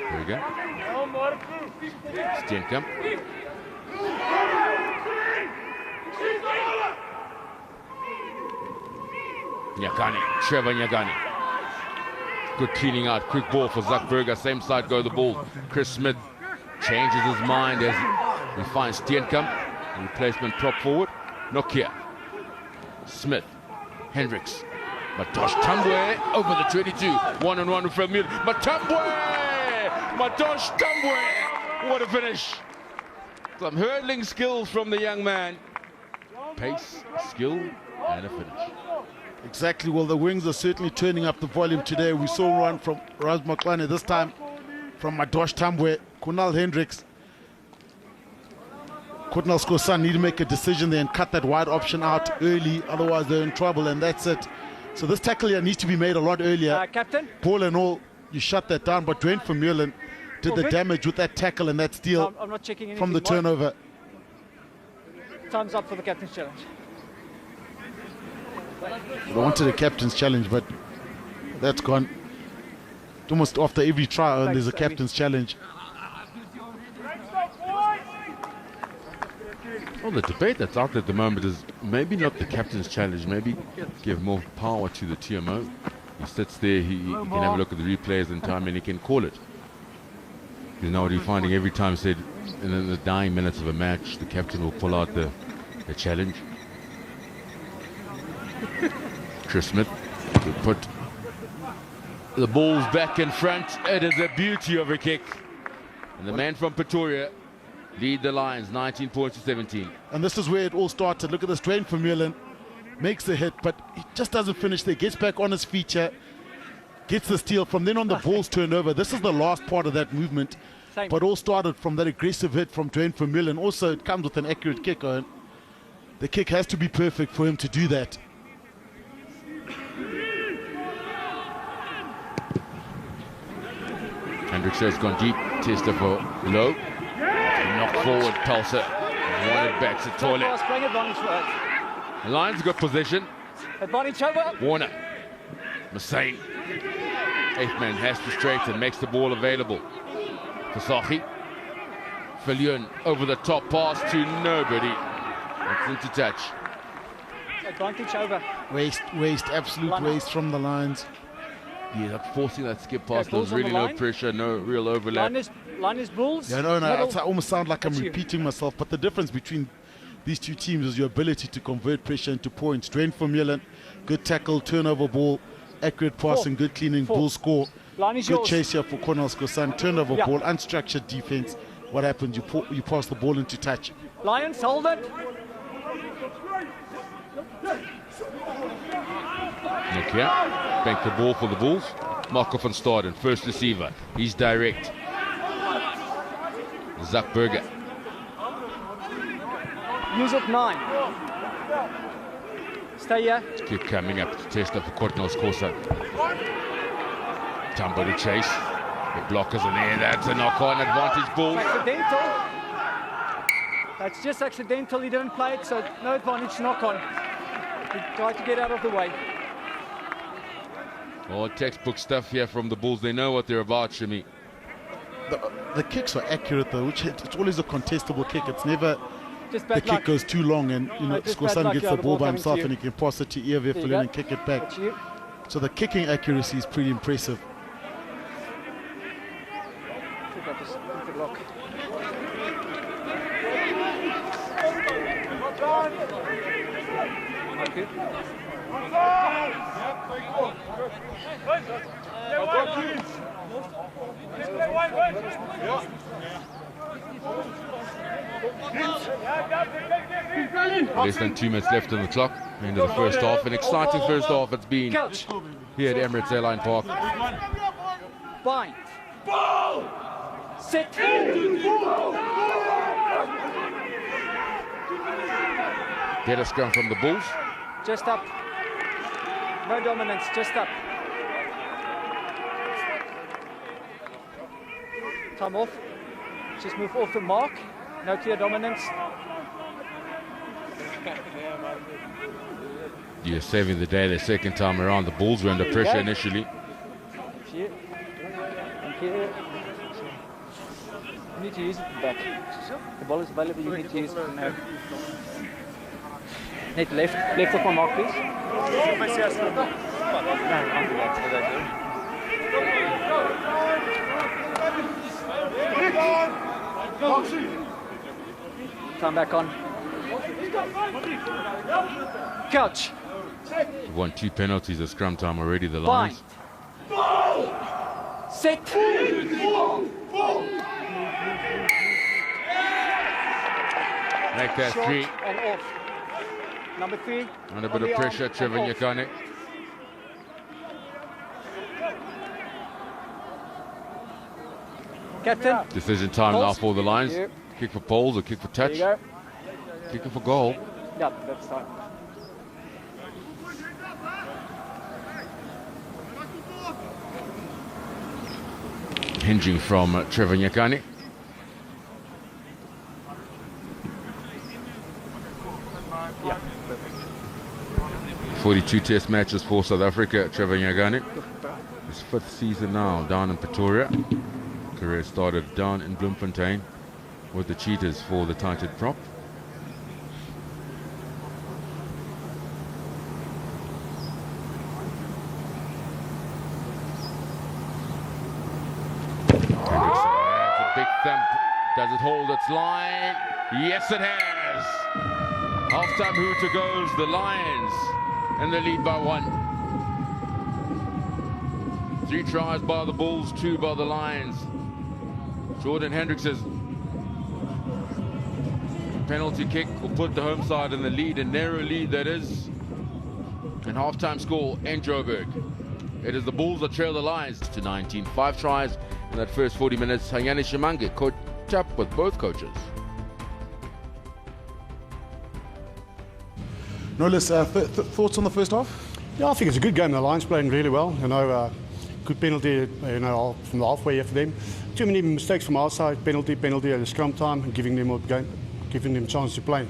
There we go. Steenkamp. Nyagani, Trevor Nyagani. Good cleaning out, quick ball for Zuckberger. Same side go the Bulls. Chris Smith changes his mind as he finds Steenkamp. Replacement prop forward. Nokia. Smith. Hendricks. Madosh Tambwe over the 22. One-on-one with Vermeulen. Madosh Tambwe. What a finish. Some hurdling skills from the young man. Pace, skill, and a finish. Exactly. Well, the wings are certainly turning up the volume today. We saw one from Raz Makwane, this time from Madosh Tambwe. Kunal Hendricks. Kunal Skosan need to make a decision there and cut that wide option out early, otherwise they're in trouble, and that's it. So this tackle here needs to be made a lot earlier. Captain? Ball and all, you shut that down, but Dwayne Vermeulen did the damage with that tackle and that steal I'm not checking from the turnover. Time's up for the captain's challenge. I wanted a captain's challenge, but that's gone. Almost after every try, there's a captain's challenge. Well, the debate that's out there at the moment is maybe not the captain's challenge, maybe give more power to the TMO. He sits there, he can have a look at the replays in time and he can call it. You know what you're finding every time, said in the dying minutes of a match, the captain will pull out the challenge. Chris Smith will put the Bulls back in front. It is a beauty of a kick. And the man from Pretoria lead the Lions 19 points to 17. And this is where it all started. Look at this, Dwayne Vermeulen makes the hit, but he just doesn't finish there. Gets back on his feature, gets the steal. From then on, the Bulls turn over. This is the last part of that movement. Same. But all started from that aggressive hit from Dwayne Vermeulen. Also, it comes with an accurate kick, Owen. The kick has to be perfect for him to do that. Hendricks has gone deep. Tester for low. Knock forward, Tulsa. Wanted back to toilet. Bring advantage for it. The Lions got possession. Advantage over. Warner. Massane. Eighth man has to straighten, makes the ball available. Fasahi. Viljoen over the top pass to nobody. That's into touch. Advantage over. Waste, absolute waste from the Lions. Yeah, forcing that skip pass. Yeah, There was really no pressure, no real overlap. Line is Bulls. Yeah, no, I almost sound like I'm That's you. repeating myself, but the difference between these two teams is your ability to convert pressure into points. Dwayne Vermeulen, good tackle, turnover ball, accurate passing, good cleaning, Bull score. Line is Good yours. chase here for Cornel Skosan, turnover Yeah. ball, unstructured defense. What happens? You pass the ball into touch. Lions, hold it. Look here, bank the ball for the Bulls. Markov van Staden, first receiver. He's direct. Zuckerberg. Use it 9. Stay here. Keep coming up to test up for Kortnel's Corsa. Tumble to chase. The blockers in there. That's a knock-on advantage, Bulls. Accidental. That's just accidental. He didn't play it, so no advantage knock-on. He tried to get out of the way. All textbook stuff here from the Bulls. They know what they're about, Shimi. The kicks are accurate though, which it's always a contestable kick. It's never Just the bad luck. kick goes too long and Just bad Skorsan luck, gets yeah, the the ball ball by coming himself to you. and he can pass it to Iev There you Effelin go. and kick it back. That's you. So the kicking accuracy is pretty impressive. Pick up this good block. Okay. Less than 2 minutes left on the clock. End of the first half. An exciting first half it's been Coach. here at Emirates Airline Park. Bind. Sit. Better scrum from the Bulls. Just up. No dominance, just up. Time off. Just move off the mark. No clear dominance. You're saving the day the second time around. The Bulls were under pressure Okay. initially. Thank you. Thank you. You need to use it back. The ball is available, you need to use it now. Net left. Left of my mark, please. Time back on. Couch. You've won 2 penalties at scrum time already, the Bind. Lions. Set. Make that Short 3. and off. Number 3. Under a on bit the of pressure, arm Trevor and off. Nyakane. Captain. Decision time now Poles. for the Lions. Yep. Kick for poles or kick for There touch. you go. Kicking for goal. Yeah, that's time. Hinging from Trevor Nyakane. Yeah. 42 test matches for South Africa, Trevor Nyakane. His 5th season now down in Pretoria. Career started down in Bloemfontein with the Cheetahs for the tighted prop. Hendrickson, that's a big thump. Does it hold its line? Yes, it has. Half-time hooter goes the Lions, and they lead by 1. 3 tries by the Bulls, 2 by the Lions. Jordan Hendrickson penalty kick will put the home side in the lead, a narrow lead that is. And half-time score in Joburg. It is the Bulls that trail the Lions to 19. 5 tries in that first 40 minutes. Hanyani Shimange caught up with both coaches. Nolis, thoughts on the first half? Yeah, I think it's a good game. The Lions playing really well. Good penalty, from the halfway here for them. Too many mistakes from our side. Penalty at the scrum time, and giving them a game, giving them a chance to play.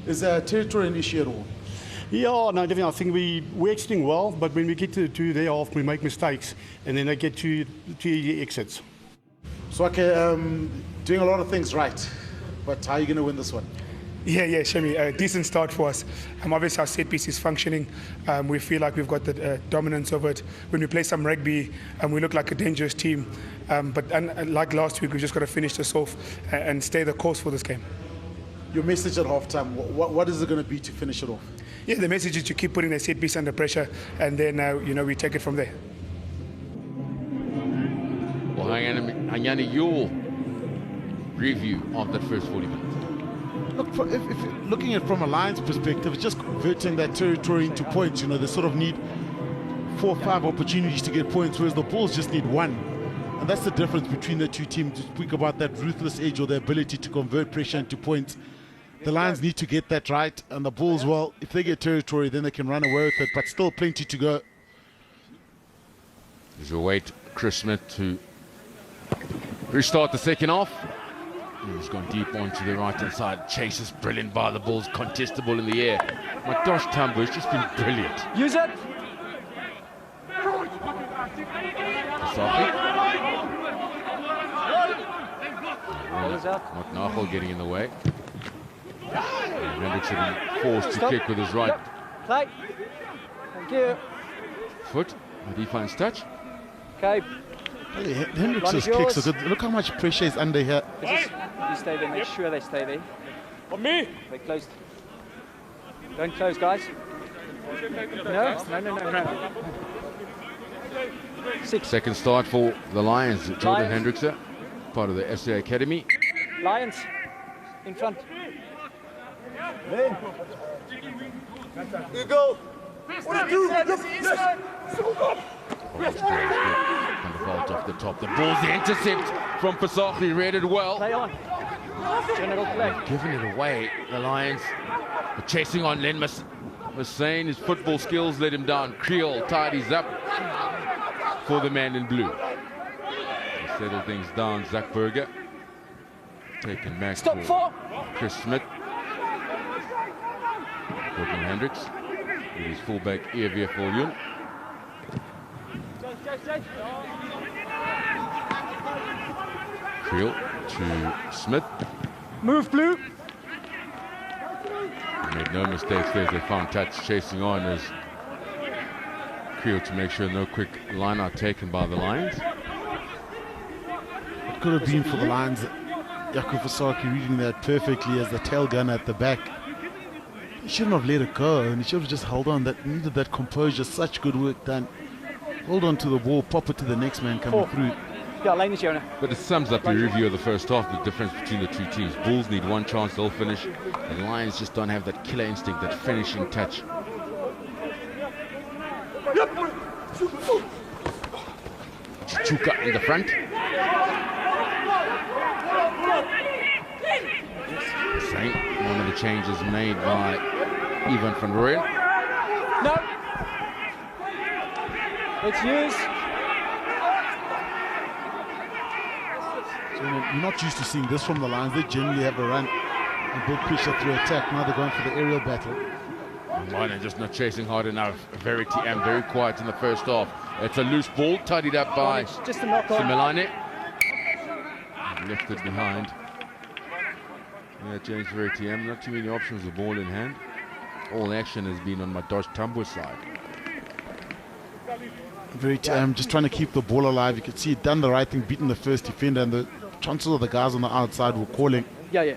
Is territory an issue at all? Yeah, no, definitely. I think we're exiting well, but when we get to their half, we make mistakes, and then they get to exits. So, okay, doing a lot of things right, but how are you going to win this one? Yeah, Shemi, a decent start for us. Obviously, our set piece is functioning. We feel like we've got the dominance of it. When we play some rugby, we look like a dangerous team. But like last week, we've just got to finish this off and stay the course for this game. Your message at halftime, what is it going to be to finish it off? Yeah, the message is to keep putting the set piece under pressure, and then we take it from there. Well, Hanyani, your review of that first 40 minutes. Look, if you're looking at it from a Lions perspective, it's just converting that territory into points. You know, they sort of need 4 or 5 opportunities to get points, whereas the Bulls just need 1. And that's the difference between the two teams. To speak about that ruthless edge or the ability to convert pressure into points, the Lions need to get that right. And the Bulls, well, if they get territory, then they can run away with it, but still plenty to go. As we wait Chris Smith to restart the second half. He's gone deep onto the right-hand side. Chase is brilliant by the Bulls, contestable in the air. Madosh Tambo has just been brilliant. Use it. Not Nachel getting in the way. Hendricks had been forced to kick with his right Play. Thank you. foot. But he finds touch. Okay. Hendricks' kicks are good. Look how much pressure is under here. You stay there. Make sure they stay there. On me. They closed. Don't close, guys. No. 6. Second start for the Lions. Jordan Lions. Hendricks, part of the SA Academy. Lions. In front. You go. And the vault off the top. The Bulls, the intercept from Pasaki, read it well. Play on. General play. Giving it away, the Lions are chasing on Len Massane. His football skills let him down. Creel tidies up for the man in blue. To settle things down, Zach Berger taken back Stop for 4. Chris Smith. Jordan Hendricks with his fullback EV Viljoen. Creel to Smith. Move blue. Made no mistakes there. They found touch chasing on as Creel to make sure no quick line out taken by the Lions. It could have been for the Lions. Jaco Fasaki reading that perfectly as the tail gunner at the back. He shouldn't have let it go, and he should have just held on. That needed that composure. Such good work done. Hold on to the ball, pop it to the next man coming 4. through. Yeah, lane is Jonah. But it sums up the review of the first half, the difference between the two teams. Bulls need 1 chance, they'll finish. The Lions just don't have that killer instinct, that finishing touch. Chichuka in the front. Same. One of the changes made by Ivan van Rooyen. No. Let's use. So, you're not used to seeing this from the Lions. They generally have a run and build pressure through attack. Now they're going for the aerial battle. Mine just not chasing hard enough. Very quiet in the first half. It's a loose ball, tidied up by Just a knock on. Simelane. Lifted behind. Yeah, James Veritiam, not too many options with the ball in hand. All action has been on Madosh Tambo's side. Just trying to keep the ball alive. You can see it done the right thing, beating the first defender, and the chances of the guys on the outside were calling. Yeah.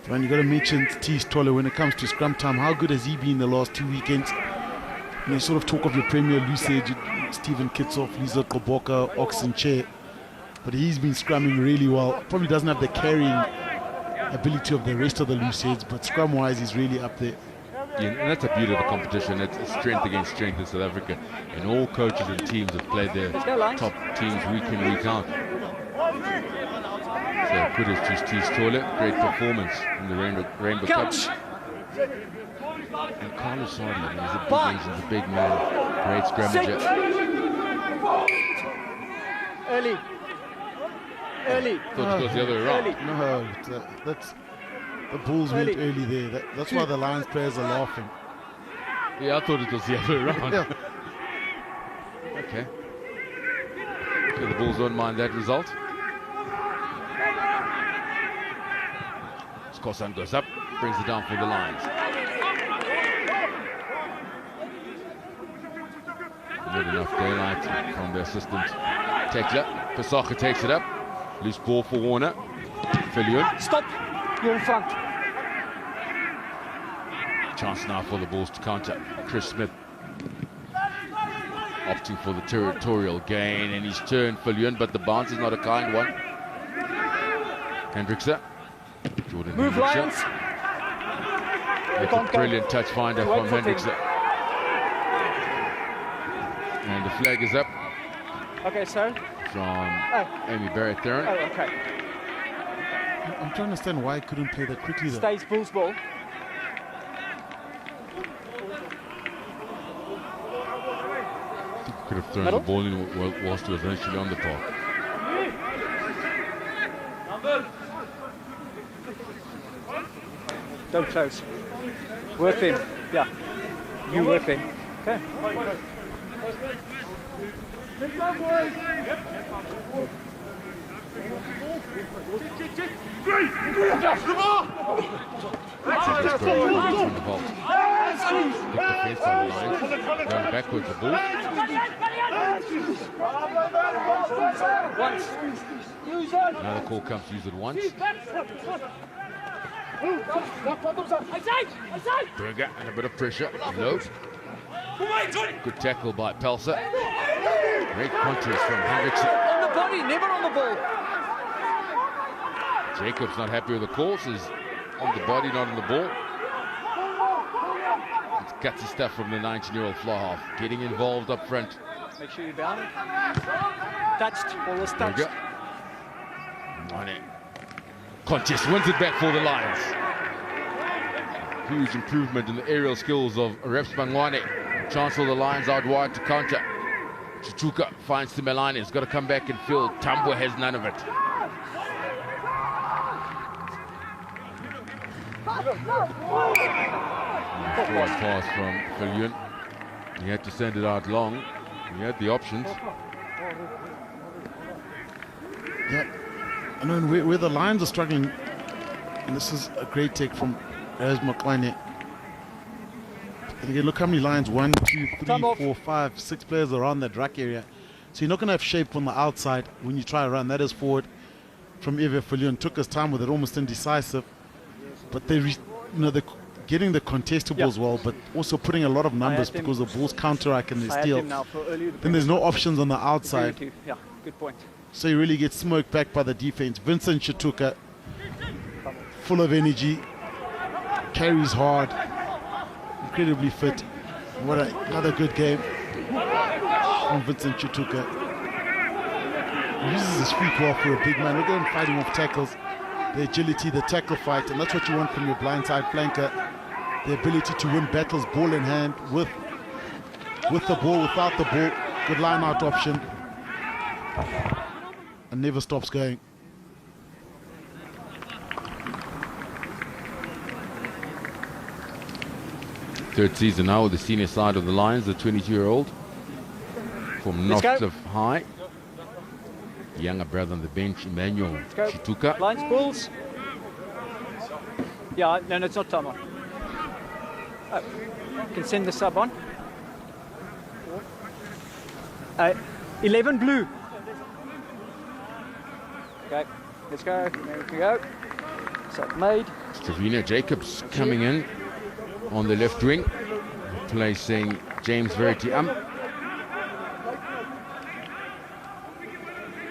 And you got to mention T. Stoller when it comes to scrum time. How good has he been the last 2 weekends? And you sort of talk of your Premier usage, Stephen Kitsoff, Liza Koboka, Oxen Chair. But he's been scrumming really well. Probably doesn't have the carrying ability of the rest of the loose heads, but scrum-wise, he's really up there. Yeah, and that's the beauty of the competition. It's strength against strength in South Africa. And all coaches and teams have played their top teams week in, week out. So kudos to Steve Stoller. Great performance in the Rainbow Cup. And Carlos Sardi, he's a big Asian, a big man. Great scrummager. Early. Thought it was the other way around. No, that's the Bulls went early there. That's why the Lions players are laughing. Yeah, I thought it was the other way around. Yeah. Okay. The Bulls don't mind that result. Skosan goes up, brings it down for the Lions. Not enough daylight from the assistant tackler. Pasaka takes it up. Loose ball for Warner. Viljoen. Stop. You're in front. Chance now for the Bulls to counter. Chris Smith opting for the territorial gain, and he's turned Viljoen, but the bounce is not a kind one. Hendrickse. Jordan Move, Hendrickse. Lions. That's can't a go. brilliant touch finder Wait from for him. Hendrickson. And the flag is up Okay, so. from Oh, Amy Barrett-Theron. oh, okay. I'm trying to understand why I couldn't play that quickly though. Stays Bulls ball. Could have thrown Middle. the ball in whilst he was initially on the park. Don't close. Work him. Yeah. You work him. Okay. Just going from the vault. Good defense on the lines. Going backwards the ball. Once. Another call comes to use it once. Berger and a bit of pressure. Low. Good tackle by Pelser. Great contest from Hendrickson. On the body, never on the ball. Jacobs not happy with the call. Says on the body, not on the ball. It's gutsy stuff from the 19-year-old fly half. Getting involved up front. Make sure you're bound. Touched. Ball was touched. Berger. Mane. Contest wins it back for the Lions. Huge improvement in the aerial skills of Reps Mangwane. Chance for the Lions out wide to counter. Chichuka finds Simelane. He's got to come back and field. Tambwe has none of it. Forward pass from Viljoen. He had to send it out long. He had the options. Yeah. I know where the Lions are struggling, and this is a great take from Raz Makwane. And again, look how many Lions, 1, 2, 3, 4, 5, 6 players around that ruck area. So you're not going to have shape on the outside when you try to run. That is forward from Eve Viljoen. Took his time with it, almost indecisive. But they're getting the contestables well, but also putting a lot of numbers because the Bulls counteract and they steal. Then there's no options on the outside. Yeah, good point. So he really gets smoked back by the defense. Vincent Chituka, full of carries hard, incredibly fit. What another good game from Vincent Chituka. He uses his feet well for a big man. Look at him fighting off tackles. The agility, the tackle fight, and that's what you want from your blindside flanker. The ability to win battles ball in hand with the ball, without the ball. Good line out option. And never stops going. Third season now with the senior side of the Lions, the 22-year-old from Northcliffe High. Younger brother on the bench, Emmanuel Chituka. Lions, Bulls. Yeah, no, it's not time on. Oh, you can send the sub on. 11 blue. Okay, let's go. There we go. Sub made. Stravina Jacobs coming in on the left wing, replacing James Verity.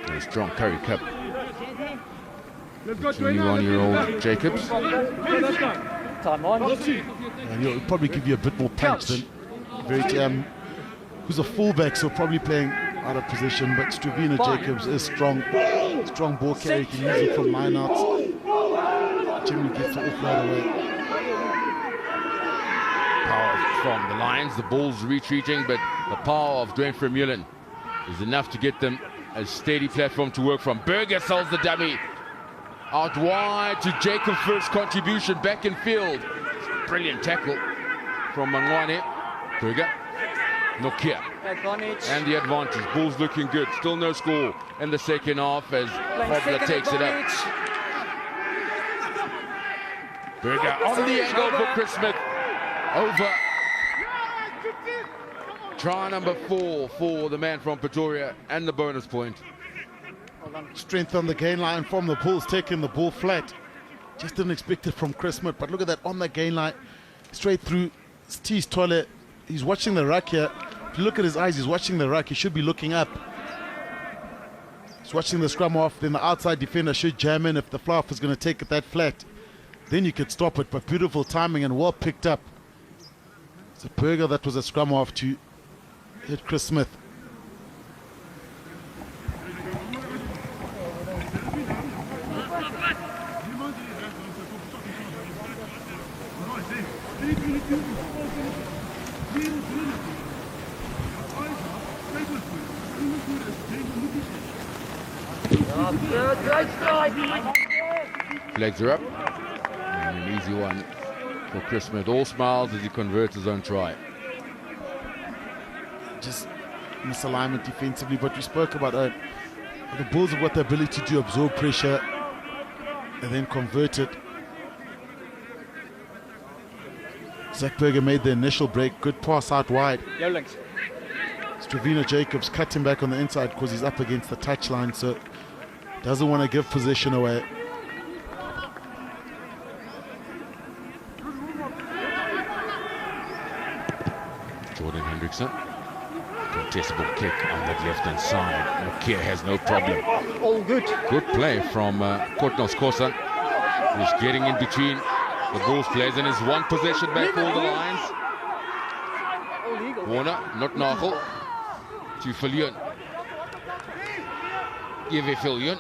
A strong Curry Cup. 21-year-old Jacobs. Time on. And he'll probably give you a bit more punch than Verity, who's a fullback, so probably playing out of position. But Stravina Jacobs is strong ball carry. Can use it from lineouts. Generally gets it off right away. Power from the Lions. The Bulls retreating, but the power of Dwayne Vermeulen is enough to get them a steady platform to work from. Berger sells the dummy. Out wide to Jacob's first contribution back in field. Brilliant tackle from Mangwane. Berger. Nokia. And the advantage. Bulls looking good. Still no score in the second half as Hobler takes it up. Berger on the angle for Chris Smith. Over. Try number 4 for the man from Pretoria and the bonus point. Strength on the gain line from the Bulls, taking the ball flat. Just didn't expect it from Chris Smith, but look at that on the gain line. Straight through Steve's toilet. He's watching the ruck here. If you look at his eyes, he's watching the ruck. He should be looking up. He's watching the scrum off. Then the outside defender should jam in if the fly-off is going to take it that flat. then you could stop it. But beautiful timing and well picked up. It's a Burger that was a scrum half to hit Chris Smith. Legs are up. And an easy one for Chris Smith. All smiles as he converts his own try. Just misalignment defensively, but we spoke about the Bulls have got the ability to absorb pressure and then convert it. Zach Burger made the initial break. Good pass out wide. Yo, links. Stravino Jacobs cut him back on the inside because he's up against the touchline, so doesn't want to give possession away. Jordan Hendrickson. Contestable kick on that left-hand side. Mokia has no problem. All good. Good play from Kortnos Kosan, who's getting in between the Bulls players and is one possession back for the Lions. Warner, not Nagel. To Viljoen. Give it Viljoen.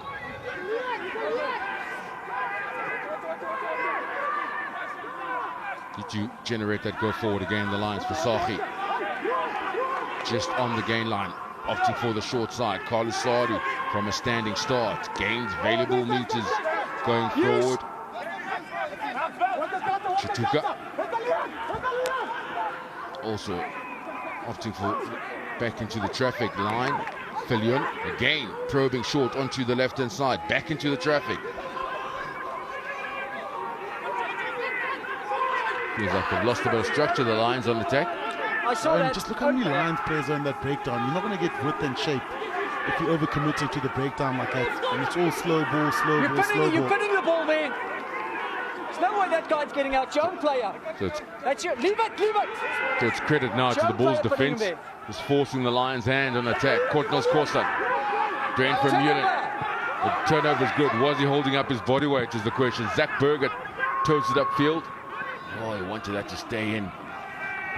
Did you generate that go forward again? The Lions for Sahi. Just on the gain line, opting for the short side. Carlos Sadu from a standing start. Gains valuable meters going forward. Chituka also opting for back into the traffic line. Viljoen again probing short onto the left hand side, back into the traffic. Feels like they've lost a bit of structure, the Lions on attack. I saw that. Just look how many Lions players are in that breakdown. You're not going to get width and shape if you overcommit into the breakdown like that. And it's all slow ball, slow You're ball, slow pinning, ball. you're pinning the ball, man. There's no way that guy's getting out. Young player. So it's, That's you. Leave it, leave it. so it's credit now to the Bulls defense. Just forcing the Lions' hand on attack. Kortnos Kosan. Drain from Unit. The turnover is good. Was he holding up his body weight is the question. Zach Burger toes it upfield. Oh, he wanted that to stay in.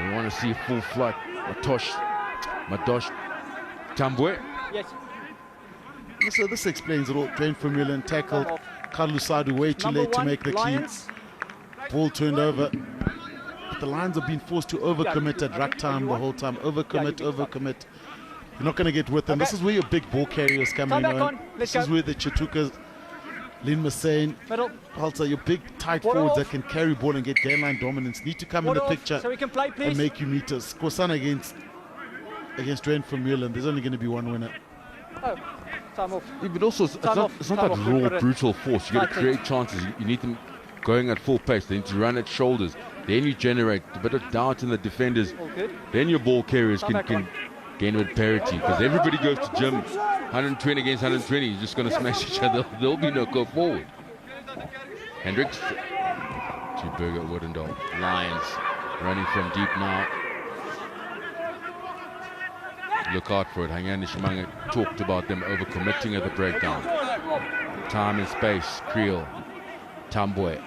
We want to see full flight. Madosh Tambwe. Yes. So this explains it all. Drain from Mullen tackled. Carlos Sadu way too late to make the clean. Ball turned over. But the Lions have been forced to overcommit at ruck time the whole time. Overcommit. You're not going to get with them. This is where your big ball carriers come in. This is where the Chitukas, Lynn Massane, Halter, your big tight forwards that can carry ball and get game line dominance need to come in the picture so we can play, please. and make you meters. Kosan against Drain from Mullen. There's only going to be one winner. Oh, time off. Yeah, but also, it's not that raw, brutal force. You got to create chances. You need them going at full pace. They need to run at shoulders. Then you generate a bit of doubt in the defenders. Then your ball carriers can gain with parity. Because everybody goes to gym 120 against 120. You're just going to smash each other. There'll be no go forward. Hendricks to Burger Woodendal. Lions running from deep now. Look out for it. Hangani Shimanga talked about them overcommitting at the breakdown. Time and space. Creel. Tambwe.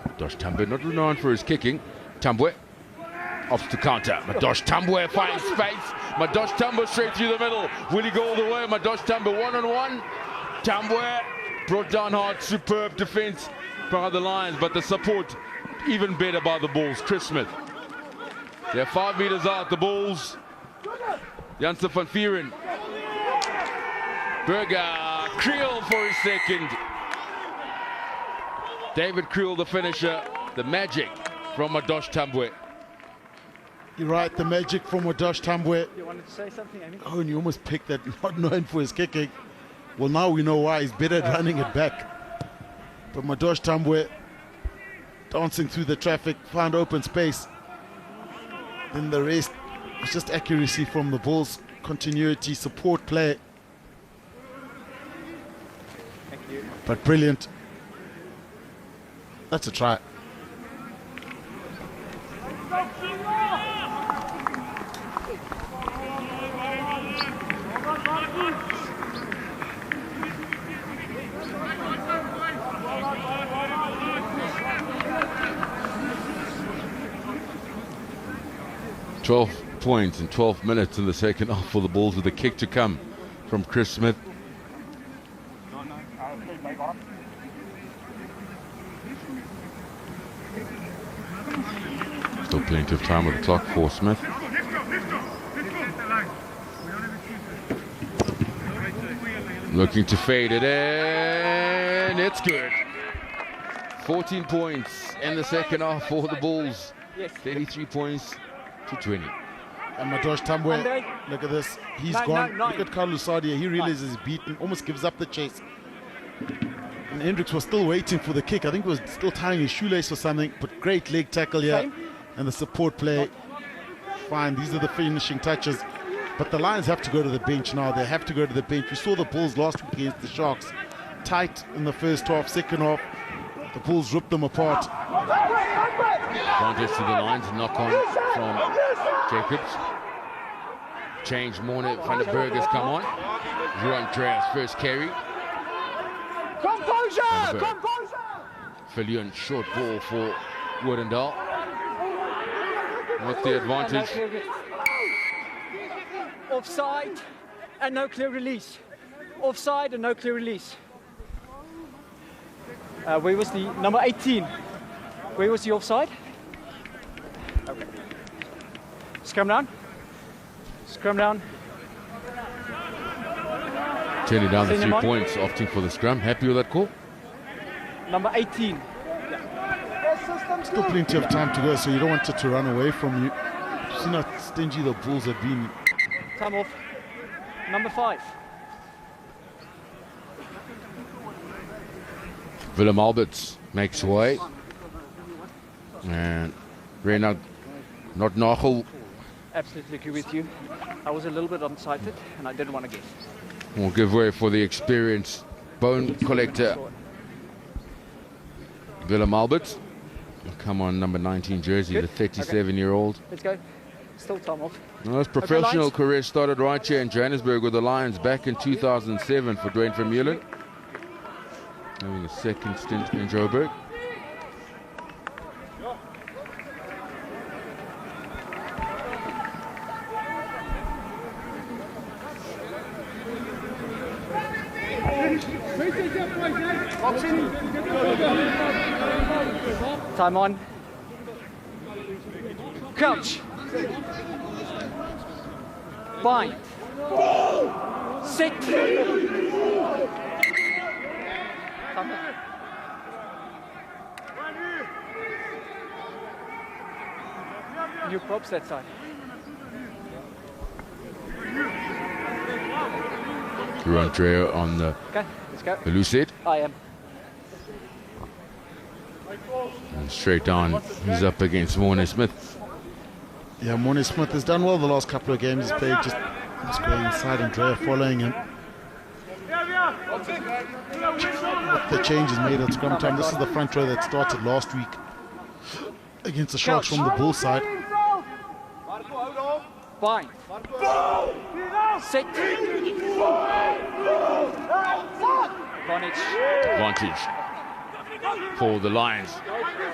Madosh Tambwe not renowned for his kicking. Tambwe off to counter. Madosh Tambwe finds space. Madosh Tambwe straight through the middle. Will he go all the way? Madosh Tambwe one-on-one. Tambwe brought down hard. Superb defense by the Lions, but the support even better by the Bulls. Chris Smith. They're 5 meters out. The Bulls. Janssen van Vieren. Burger. Creel for his second. David Creel, the finisher. The magic from Madosh Tambwe. You're right, the magic from Madosh Tambwe. You wanted to say something, Amy? Oh, and you almost picked that, not known for his kicking. Well, now we know why. He's better at running it back. But Madosh Tambwe dancing through the traffic, found open space. Then the rest was just accuracy from the Bulls, continuity, support play. Thank you. But brilliant. That's a try. 12 points in 12 minutes in the second half for the Bulls, with a kick to come from Chris Smith. Still plenty of time with the clock for Smith. Looking to fade it in. It's good. 14 points in the second half for the Bulls. 33 points to 20. And Madosh Tambwe, look at this. He's gone. Look at Carlos Sadia. He realizes he's beaten, almost gives up the chase. And Hendricks was still waiting for the kick. I think he was still tying his shoelace or something, but great leg tackle here. And the support play. Fine, these are the finishing touches. But the Lions have to go to the bench now. They have to go to the bench. We saw the Bulls last week against the Sharks. Tight in the first half, second half. The Bulls ripped them apart. Advantage to the Lions, knock on from Jacobs. Change, Morne van der Berg has come on. Juan Drea's first carry. Composure! Composure! Viljoen, short ball for Woodendal. What's the advantage? Offside and no clear release. Offside and no clear release. Where was the number 18? Where was the offside? Okay. Scrum down. Scrum down. Turning down the 3 points, opting for the scrum. Happy with that call? Number 18. Still plenty of time to go, so you don't want it to run away from you. See how stingy the Bulls have been. Time off. Number 5. Willem Alberts makes way. And Reynard, not Nagel. Absolutely agree with you. I was a little bit unsighted and I didn't want to guess. Will give way for the experienced bone collector, Willem Alberts. Come on, number 19 jersey, Good. the 37-year-old. Let's go. Still time off. Well, his professional career started right here in Johannesburg with the Lions back in 2007 for Dwayne Vermeulen. Having a second stint in Joburg. Time on. Crouch. Bind. Sit. Time on. New props that side. Andrea on the Okay, let's go. loose head. I am. And straight on, he's up against Morne Smith. Yeah, Morne Smith has done well the last couple of games. He's played just going inside and Drea following him. The change is made at scrum time. This is the front row that started last week against the Sharks from the Bull side. Bind. Sit. Advantage for the Lions.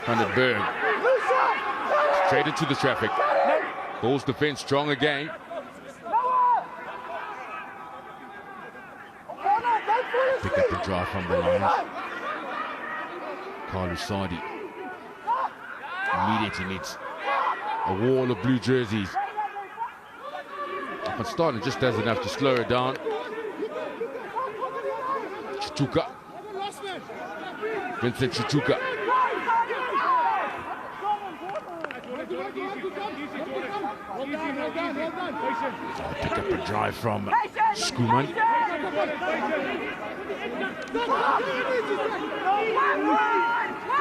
Van der Berg. Straight into the traffic. Bulls defense strong again. Pick up the drive from the Lions. Carlos Sadi immediately meets a wall of blue jerseys. But Starner just does enough to slow it down. Chuchuka. Vincent Chuchuka. Pick up a drive from Schoeman.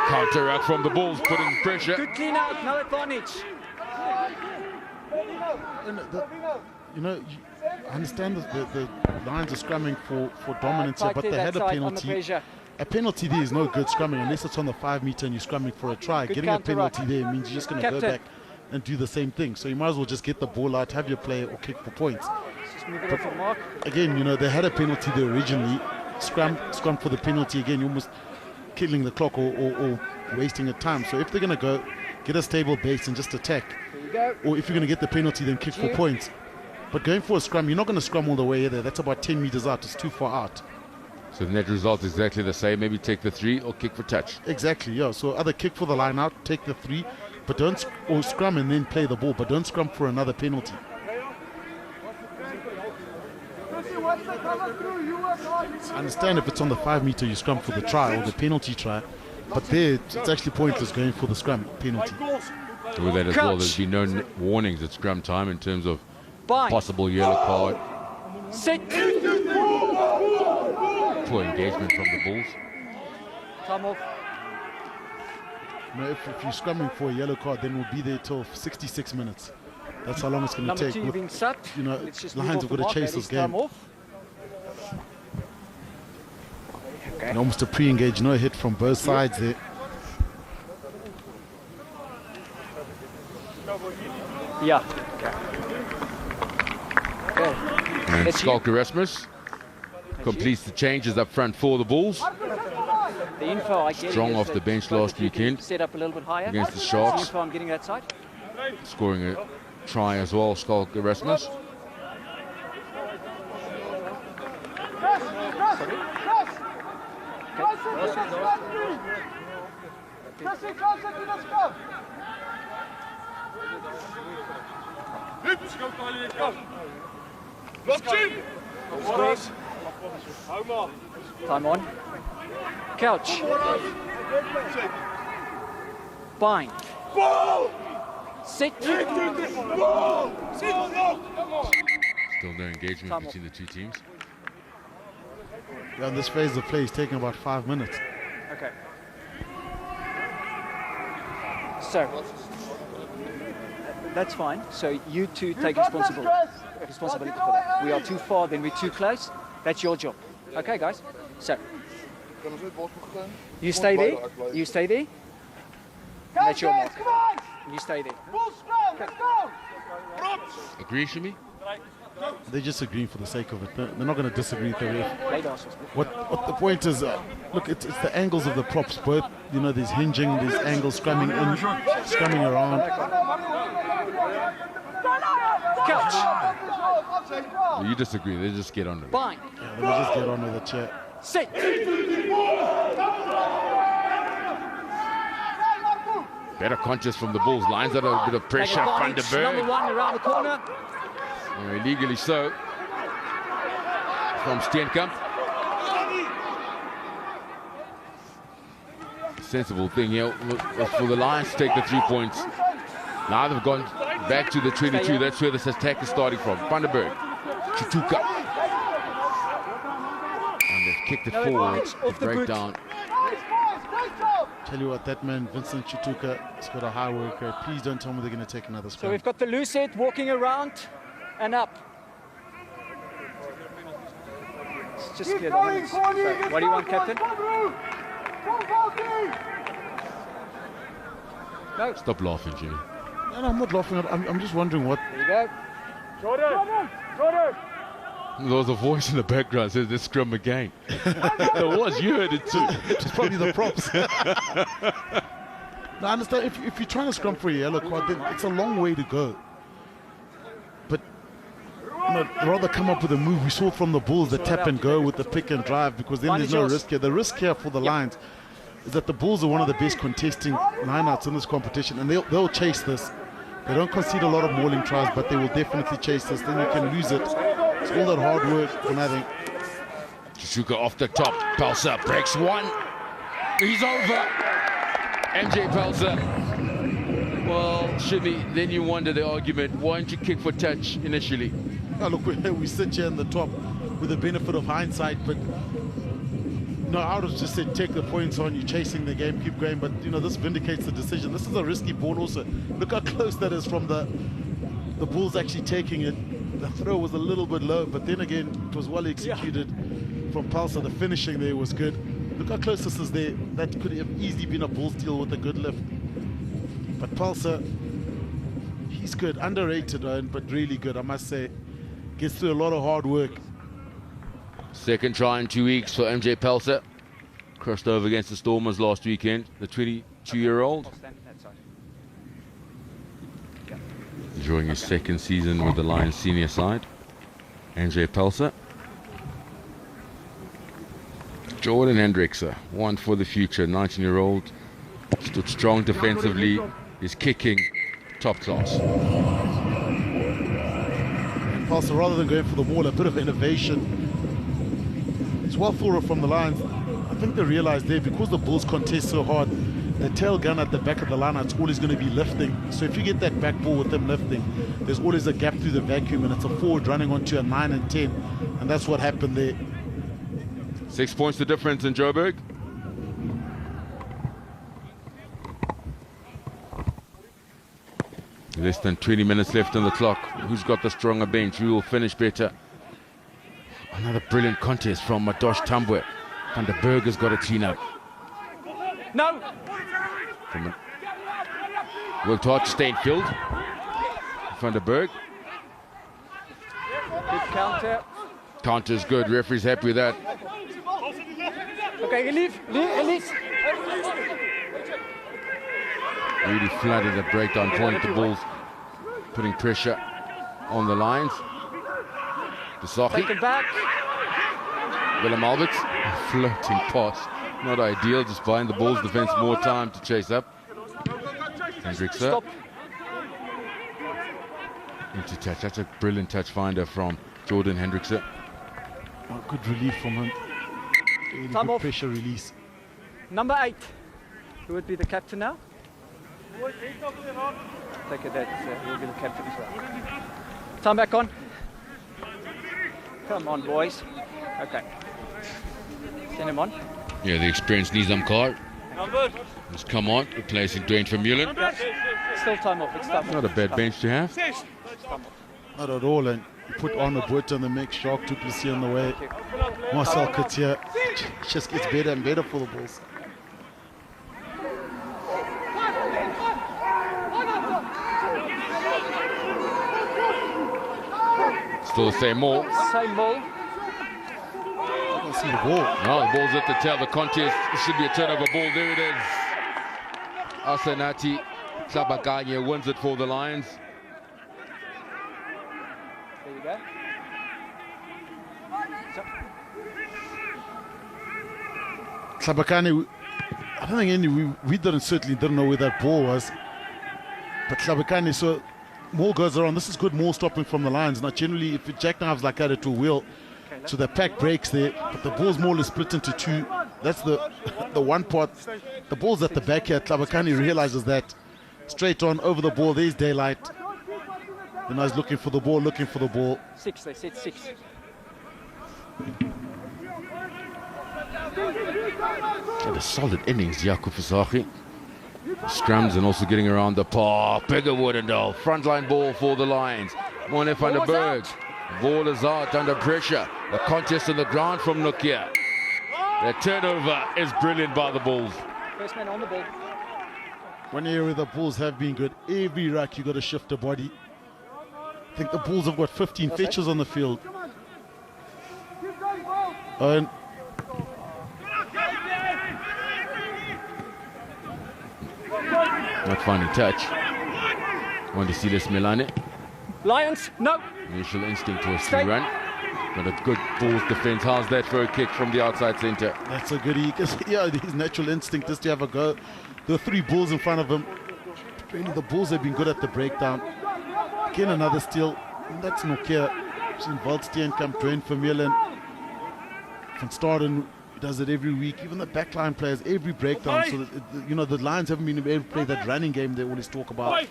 Counter out from the Bulls, putting pressure. Good clean out, no advantage. I understand that the Lions are scrumming for dominance here, but they had a penalty. A penalty there is no good scrumming unless it's on the 5 meter and you're scrumming for a try. Getting a penalty there means you're just going to go back and do the same thing. So you might as well just get the ball out, have your play or kick for points. Just move it off the mark. Again, they had a penalty there originally. Scrum for the penalty again. You're almost killing the clock or wasting a time. So if they're going to go, get a stable base and just attack. go. Or if you're going to get the penalty, then kick for points. But going for a scrum, you're not going to scrum all the way there. That's about 10 meters out. It's too far out. So the net result is exactly the same. Maybe take the 3 or kick for touch. Exactly, yeah. So either kick for the line out, take the 3, but don't or scrum and then play the ball, but don't scrum for another penalty. I understand if it's on the 5 meter, you scrum for the try or the penalty try, but there it's actually pointless going for the scrum penalty. With that as well, there's been no warnings at scrum time in terms of Bind. possible yellow card. Sit. Poor engagement from the Bulls. Time off. You know, if you're scrumming for a yellow card, then we'll be there till 66 minutes. That's how long it's going to Number take. 2 being sat. You know, Let's just move Lions off have the got to mark. chase this That is time game. off. Okay. And almost a pre-engage, no hit from both sides there. Yeah. Okay. And That's you. Skalk Erasmus completes the changes up front for the Bulls. The info I get Strong is off that the bench both last of you can weekend set up a little bit higher. against the That's Sharks. the info I'm getting that side. Scoring a try as well, Skalk Erasmus. Time on. Couch. Bind. Sit. Still no engagement Time between the two teams. Yeah, and this phase of play is taking about 5 minutes. Okay. So that's fine. So you two take responsibility for that. We are too far, then we're too close. That's your job. Okay, guys. So you stay there. You stay there. That's your mark. You stay there. Agree, Shimi? They're just agreeing for the sake of it. They're not going to disagree with the ref. Late arse. What the point is, look, it's the angles of the props. Both, you know, there's hinging, there's angles, scrumming in, scrumming around. Couch. You disagree, they just get on to it. Bind. Yeah, let me just get on with the chat. Sit. Better conscious from the Bulls. Lines out a bit of pressure. Van der Number Berg. 1 around the corner. Illegally so. From Steenkamp. Sensible thing here was for the Lions to take the 3 points. Now they've gone back to the 22. That's where this attack is starting from. Van der Berg. Chituka. And they've kicked it forward. Off the boot. Breakdown. Tell you what, that man, Vincent Chituka, has got a high work rate. Please don't tell me they're going to take another So scrum. we've got the loose head walking around and up. Let's just clear the limits. So, what do you want, Captain? No. Stop laughing, Jimmy. No, I'm not laughing. I'm just wondering what. There you go. Jordan! There was a voice in the background that says, "This scrum again." There was, you heard it too. It's probably the props. Now, I understand if you're trying to scrum for a yellow card, then it's a long way to go. But rather come up with a move. We saw from the Bulls the tap and go with the pick and drive, because then there's no risk here. The risk here for the Lions is that the Bulls are one of the best contesting lineouts in this competition, and they'll chase this. They don't concede a lot of mauling tries, but they will definitely chase this. Then you can lose it. It's all that hard work for nothing. Chituka off the top. Pelser breaks one. He's over. MJ Pelser. Well, Shimmy, then you wonder the argument. Why didn't you kick for touch initially? Now look, we sit here in the top with the benefit of hindsight, but no, I would have just said take the points on you, chasing the game, keep going. But you know, this vindicates the decision. This is a risky ball also. Look how close that is from the Bulls actually taking it. The throw was a little bit low, but then again, it was well executed from Palsa. The finishing there was good. Look how close this is there. That could have easily been a Bull steal with a good lift. But Palsa, he's good, underrated, but really good, I must say. Gets through a lot of hard work. Second try in 2 weeks for MJ Pelser. Crossed over against the Stormers last weekend. The 22-year-old. I'll stand at that side. enjoying his second season with the Lions senior side. Andrzej Pelser. Jordan Hendrickse, one for the future, 19-year-old. Stood strong defensively. His kicking, top class. Pelser, rather than going for the ball, a bit of innovation. It's well forward from the Lions. I think they realized there, because the Bulls contest so hard, the tail gun at the back of the line, it's always going to be lifting. So if you get that back ball with them lifting, there's always a gap through the vacuum, and it's a forward running onto a 9 and 10. And that's what happened there. 6 points the difference in Joburg. Less than 20 minutes left on the clock. Who's got the stronger bench? Who will finish better? Another brilliant contest from Madosh Tambwe. Van der Berg has got a clean up. No! Worked hard to stay in field. Van der Berg. Good counter. Counter's good. Referee's happy with that. Okay, release. Really flooded the breakdown point. The Bulls putting pressure on the Lions. Take it back. Willem Alberts, floating pass. Not ideal, just buying the Bulls defense more time to chase up. Hendrickse. Stop. Into touch. That's a brilliant touch finder from Jordan Hendrickse. Oh, good relief from him. Really Time good off. pressure release. Number 8. Who would be the captain now? Take it that he'll be the captain as well. Time back on. Come on, boys. Okay. Send him on. Yeah, the experienced Nizam Kar has come on, replacing Dwayne Vermeulen. Still time off. It's time off. Not a bad bench to have. Not at all. And you put Arno Burt on the mix, Shark Duplessis on the way. Marcel Couture. Just gets better and better for the Bulls. Still the same ball. Same ball. I don't see the ball. No, the ball's at the tail. The contest should be a turnover ball. There it is. Asenati Tlabakanye wins it for the Lions. There you go. Tlabakane, I don't think we certainly didn't know where that ball was. But Tlabakane, so more goes around. This is good, more stopping from the Lions. Now, generally, if it jackknives like that, it will wheel. So the pack breaks there, but the ball's more or less split into two. That's the one part. The ball's at the back here. Tlabakane realizes that. Straight on, over the ball. There's daylight. And I was looking for the ball. 6, they said 6. And a solid innings, Jaco Visagie. Scrums and also getting around the park. Bigger Woodendal. Frontline ball for the Lions. Mone van der Berg. Ball is out under pressure. The contest on the ground from Nokia. The turnover is brilliant by the Bulls. First man on the ball. One area where the Bulls have been good. Every rack you got to shift the body. I think the Bulls have got 15 fetches on the field. And not finding touch. Want to see this Milane. Lions, no. Initial instinct was to run. But a good Bulls defense. How's that for a kick from the outside center? that's a goodie. Yeah, his natural instinct is to have a go. There are 3 Bulls in front of him. Really, the Bulls have been good at the breakdown. Again, another steal. And that's Nokia. Seen Waldstein come, Dwayne Vermeulen. Van Staden does it every week. Even the backline players, every breakdown. So, that, the Lions haven't been able to play that running game they always talk about.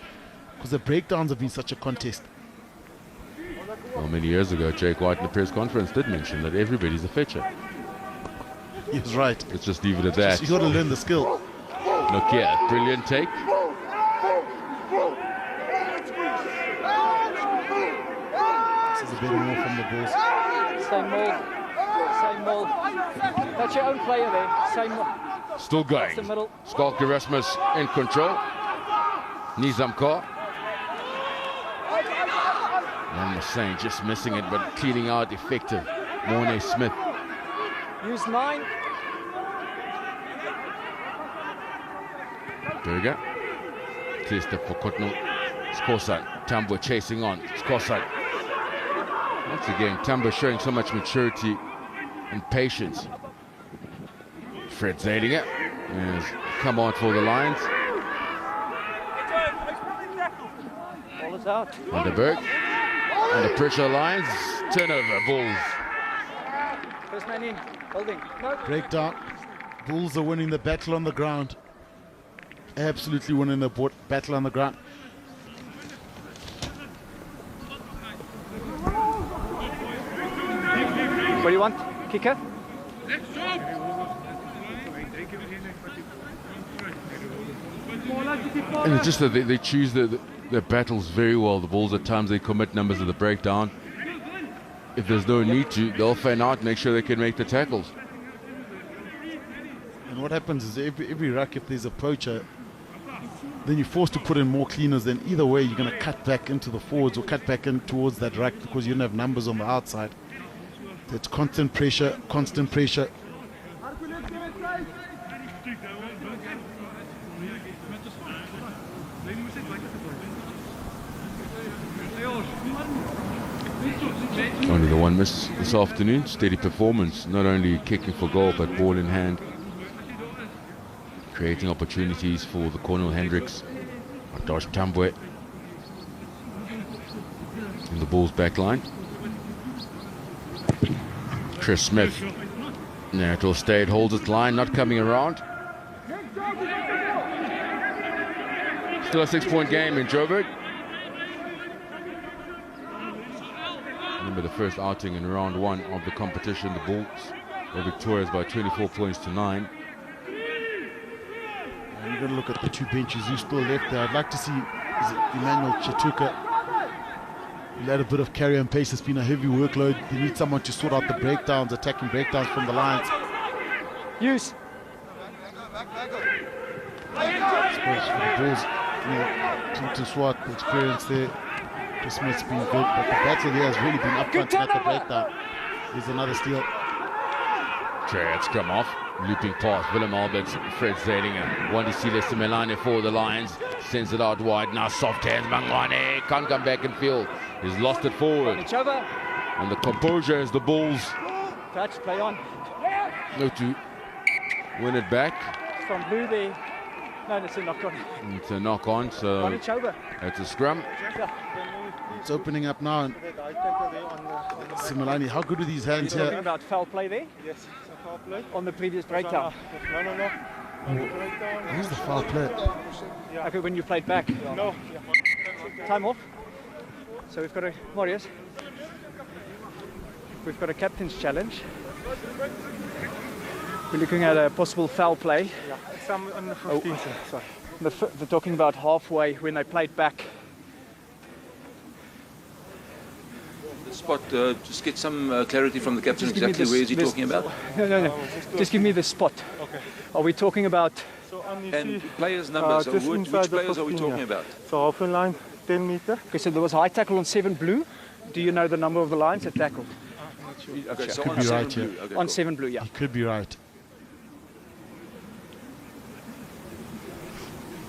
Because the breakdowns have been such a contest. Well, many years ago, Jake White in the press conference did mention that everybody's a fetcher. He was right. Let's just leave it at that. You got to learn the skill. Nokia, brilliant take. This is a better move from the Bulls. Same ball. Same ball. That's your own player there. Same ball. Still going. That's the middle. Skalk Erasmus in control. Nizam Kar. And Hussein just missing it, but cleaning out effective. Mornay Smith. Use 9. Berger. Clear step for Cotnell. Skosan, Tambo chasing on. Skosan. Once again, Tambo showing so much maturity and patience. Fred Zadinger has come on for the Lions. Ball is out. Vanderberg. Under pressure, Lions. Turnover, Bulls. First man in. Holding. No. Breakdown. Bulls are winning the battle on the ground. Absolutely winning the battle on the ground. What do you want? Kicker? And it's just that they choose their battles very well. The Bulls, at times, they commit numbers of the breakdown. If there's no need to, they'll fan out, make sure they can make the tackles. And what happens is every ruck, if there's a poacher, then you're forced to put in more cleaners. Then either way, you're going to cut back into the forwards or cut back in towards that ruck because you don't have numbers on the outside. It's constant pressure, constant pressure. Only the one miss this afternoon. Steady performance, not only kicking for goal, but ball in hand. Creating opportunities for the Cornell Hendricks. Dosh Tambwe in the Bulls back line. Chris Smith. Natural State holds its line, not coming around. Still a 6-point game in Joburg. Remember the first outing in round 1 of the competition. The Bulls were victorious by 24 points to 9. And you're going to look at the two benches who still left there. I'd like to see Emmanuel Chatuka. He had a bit of carry and pace. It's been a heavy workload. They need someone to sort out the breakdowns, attacking breakdowns from the Lions. Use. I suppose for the Bulls, Clinton Swart, the experience there. Chris Smith's been good, but the battle here has really been up front at the breakdown. Here's another steal. Treyarch's come off. Looping pass, Willem Alberts, Fred Zedinger. Want to see Lester Melane for the Lions. Sends it out wide. Now soft hands, Mangwane. Can't come back and field. He's lost it forward. It's over. And the composure as the Bulls Touch, play on. look to win it back. From blue there. No, it's a knock on. It's a knock on, so It's over. it's a scrum. Yeah. It's opening up now. And Similani, how good are these hands Talking here? about foul play there Yes, it's a foul play. on the previous breakdown. No. Where's the foul play? Okay, when you played back. No. Time off. So we've got a Marius. We've got a captain's challenge. We're looking at a possible foul play. Some on the 15th. Sorry. They're talking about halfway when they played back. The spot, just get some clarity from the captain. Just give me Exactly this- where is he this- talking about? No. Just give me the spot. Okay. Are we talking about? So on you And see, players' numbers. So just which inside the players are we 15, talking yeah. about? So half line, 10 meter. Okay, so there was high tackle on 7 blue. Do you know the number of the lines that tackled? Okay, so Could on be 7 right, blue. yeah. Okay, On cool. 7 blue, yeah. He could be right.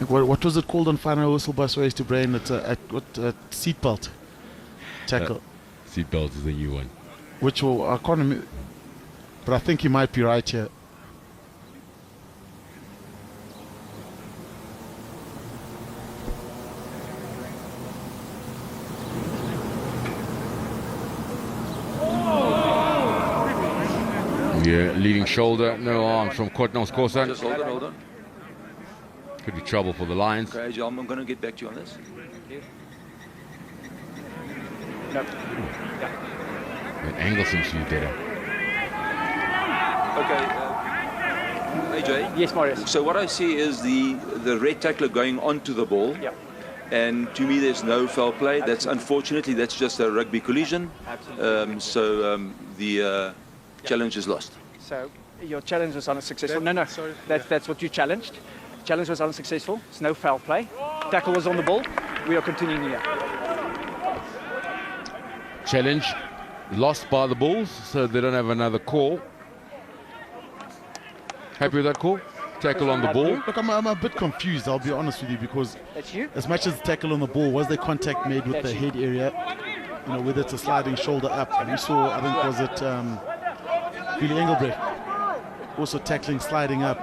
What was it called on final whistle by Swayze to Brain? It's a seatbelt tackle. Seatbelt is the new one. Which will, I can't remember, but I think he might be right here. Yeah, leading shoulder, no arms from Kortnels Kosan. Just hold on. Could be trouble for the Lions. Okay, John, I'm going to get back to you on this. No. That angle seems to be better. Okay, AJ. Yes, Marius. So what I see is the red tackler going onto the ball. Yep. And to me, there's no foul play. That's unfortunately, that's just a rugby collision. The challenge is lost. So your challenge was unsuccessful. That- No. sorry. That's what you challenged. Challenge was unsuccessful. It's no foul play. Tackle was on the ball. We are continuing here. Challenge lost by the Bulls, so they don't have another call. Happy with that call? Tackle on the ball. Look, I'm a bit confused, I'll be honest with you, because That's you. as much as tackle on the ball, was there contact made with the head area? You know, whether it's a sliding shoulder up. And we saw, I think, was it Billy Engelbrecht also tackling, sliding up,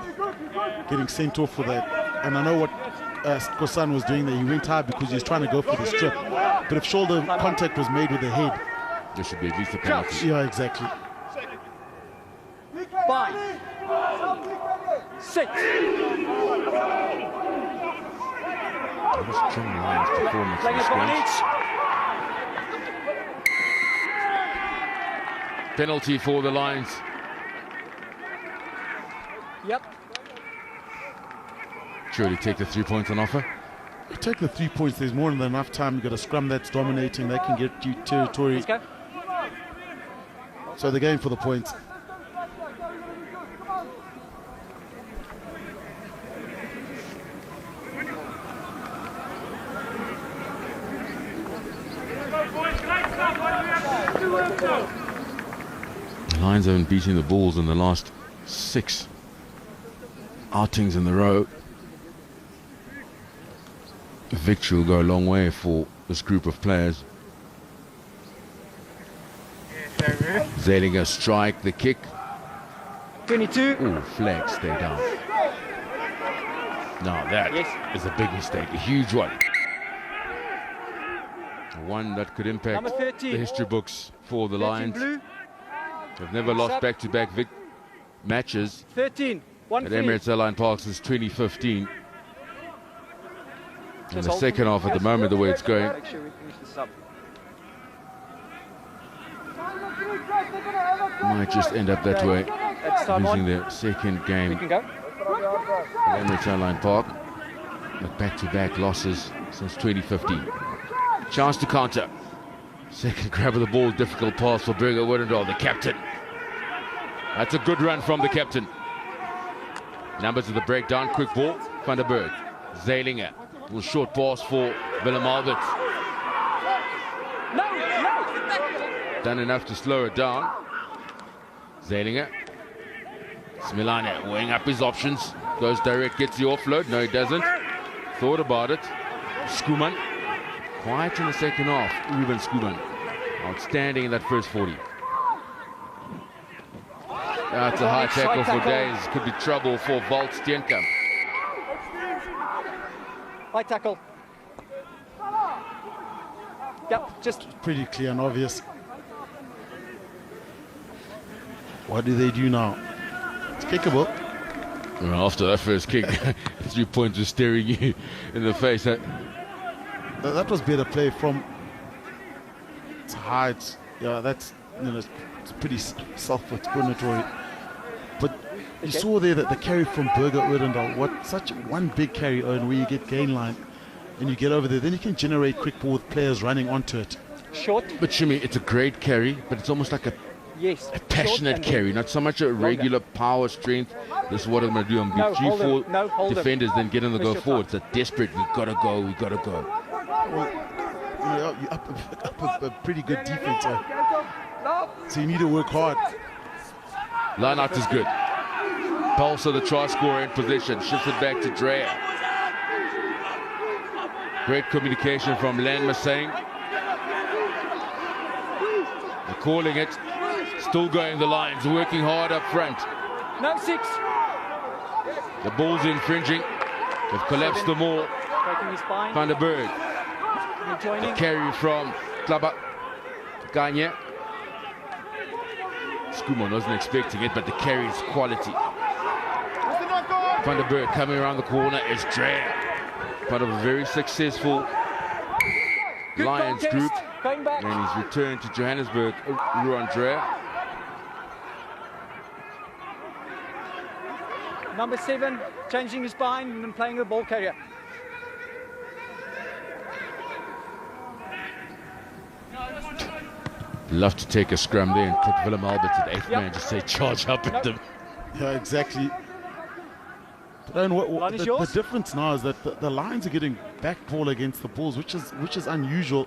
getting sent off for that. And I know what Kosan was doing there. He went hard because he was trying to go for the strip. But if shoulder contact was made with the head, There should be at least a penalty. yeah, exactly. 5, 6. What a strong Lions performance in Playing the scrum. advantage. Penalty for the Lions. Yep. Surely take the 3 points on offer. You take the 3 points, there's more than enough time. You've got a scrum that's dominating, that can get you territory. Let's go. So they're going for the points. The Lions haven't beaten the Bulls in the last 6 outings in the row. A victory will go a long way for this group of players. Zelinger strike, the kick. 22. Ooh, flag, stay down. Now that is a big mistake, a huge one. One that could impact Number 13. the history books for the 13 Lions. blue. They've never lost back-to-back matches 13. 1 at free. Emirates Airline Park since 2015. In Just the hold second half, at the moment, the way it's going, Make sure we finish this up. might just end up that way, That's time losing on. their second We game can go. at Emirates Airline Park. With back-to-back losses since 2015. Chance to counter. Second grab of the ball, difficult pass for Burger Woodendaal, the captain. That's a good run from the captain. Numbers of the breakdown, quick ball, Van der Berg. Zelinger, little short pass for Willem Albert. Done enough to slow it down. Zelinger. Smilane weighing up his options. Goes direct, gets the offload. No, he doesn't. Thought about it. Skuman. Quiet in the second half. Ruben Skuman. Outstanding in that first 40. That's a high tackle for Days. Could be trouble for Walt Steenkamp. High tackle. Yep, just Pretty clear and obvious. What do they do now? It's kickable. Well, after that first kick, 3 points was staring you in the face. That was better play from. It's high. Yeah, that's, you know, it's pretty self-explanatory. But you saw there that the carry from Burger Woodendaal, what such one big carry, Owen, where you get gain line and you get over there, then you can generate quick ball with players running onto it. short. But Shimmy, it's a great carry, but it's almost like a Yes. passionate carry, not so much a regular power strength. This is what I'm going to do. I'm going to beat 3-4 defenders, then get them to go forward. It's a desperate, we got to go, we got to go. Well, you know, you're up a pretty good defense, so you need to work hard. Line out is good. Pulse of the try scorer in position. Shifts it back to Dreyer. Great communication from Len Masang. They're calling it. Still going the Lions, working hard up front. No, 6. The ball's infringing. They've collapsed them all. Breaking his spine. Van der Berg. You're joining. A carry from Klaba. Gagne. Skuman wasn't expecting it, but the carry is quality. Van der Berg coming around the corner is Dreyer. Part of a very successful Good Lions contest. group. Going back. And he's returned to Johannesburg, Ruan Dreyer. Number 7, changing his spine and playing the ball carrier. Love to take a scrum there and put Willem Albert at 8th man, just say charge up at them. Yeah, exactly. But then Line is the difference now is that the Lions are getting back ball against the Bulls, which is unusual.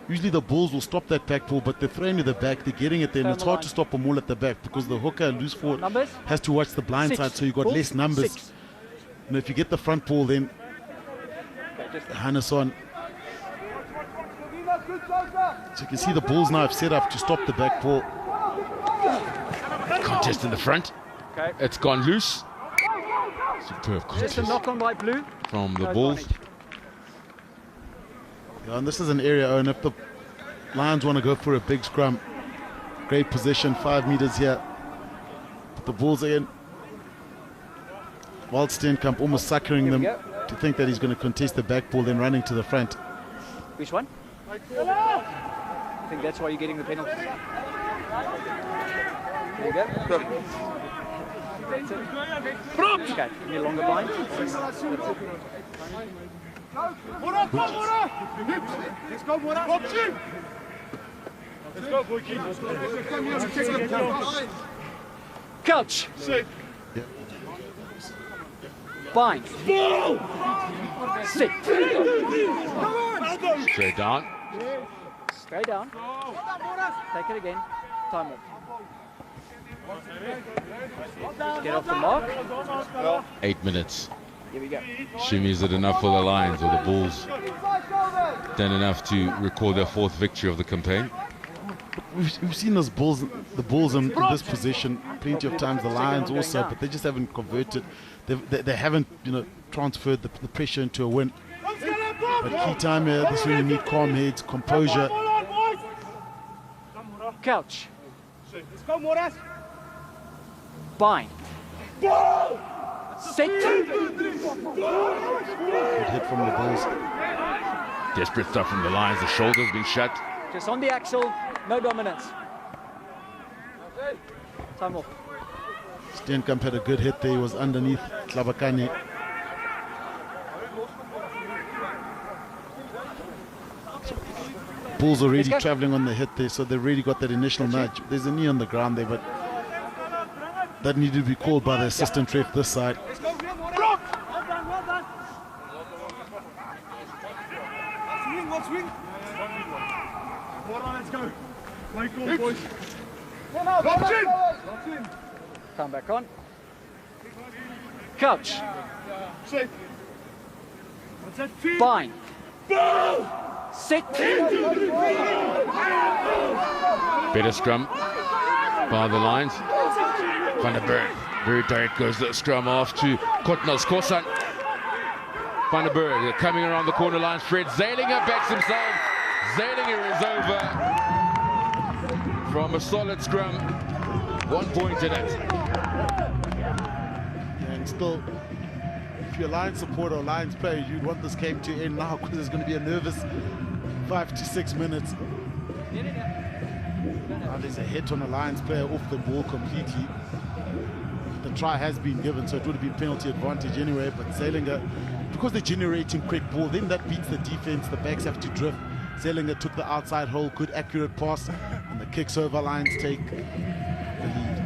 Usually the Bulls will stop that back ball, but they're throwing to the back, they're getting it there, and it's hard to stop them all at the back because the hooker, loose forward, has to watch the blind side, so you've got less numbers. And if you get the front ball, then Hannes on. So you can see the Bulls now have set up to stop the back ball. Contest in the front. Okay. It's gone loose. Superb contest Just a knock on by Blue. from the No Bulls. advantage. Yeah, and this is an area, and if the Lions want to go for a big scrum, great position, 5 meters here. But the Bulls are in. Waldsteenkamp almost suckering them to think that he's going to contest the back ball, then running to the front. Which one? I think that's why you're getting the penalty. There you go. Okay, give me a longer blind. Let's go, Mora. Let's go, boyki. Couch. Bind. Sit. Straight down. Stay down. Take it again. Time off. Get off the mark. 8 minutes. Here we go. Shimmy, is it enough for the Lions or the Bulls? Done enough to record their 4th victory of the campaign. We've seen those Bulls, the Bulls in this position plenty of times, the Lions also, but they just haven't converted. They haven't, transferred the pressure into a win. But key time here, this is when you need calm heads, composure. Couch. Let's go, Moras. Bind. Sit. Good hit from the Bulls. Desperate stuff from the Lions. The shoulders being shut. Just on the axle. No dominance. Time off. Steenkamp had a good hit there. He was underneath Tlabakane. Bulls already traveling on the hit there, so they've really got that initial nudge. There's a knee on the ground there, but that needed to be called by the assistant ref this side. Let's go, Block. Well done, well done. Let's swing. Let's go. Play goal, boys. Locked in. Come back on. Couch. Safe. What's that feel? Bind. Sit. Better scrum by the Lions. Van der Berg. Very direct goes the scrum off to Kotnos Kosan. Van der Berg coming around the corner lines. Fred Zalinger backs himself. Zalinger is over from a solid scrum. 1 point in it. And still, if you're a Lions supporter or Lions player, you'd want this game to end now because there's going to be a nervous 5 to 6 minutes. Now there's a hit on a Lions player off the ball completely. The try has been given, so it would have been penalty advantage anyway, but Zalinger, because they're generating quick ball, then that beats the defense. The backs have to drift. Zalinger took the outside hole, good accurate pass, and the kicks over. Lions take the lead.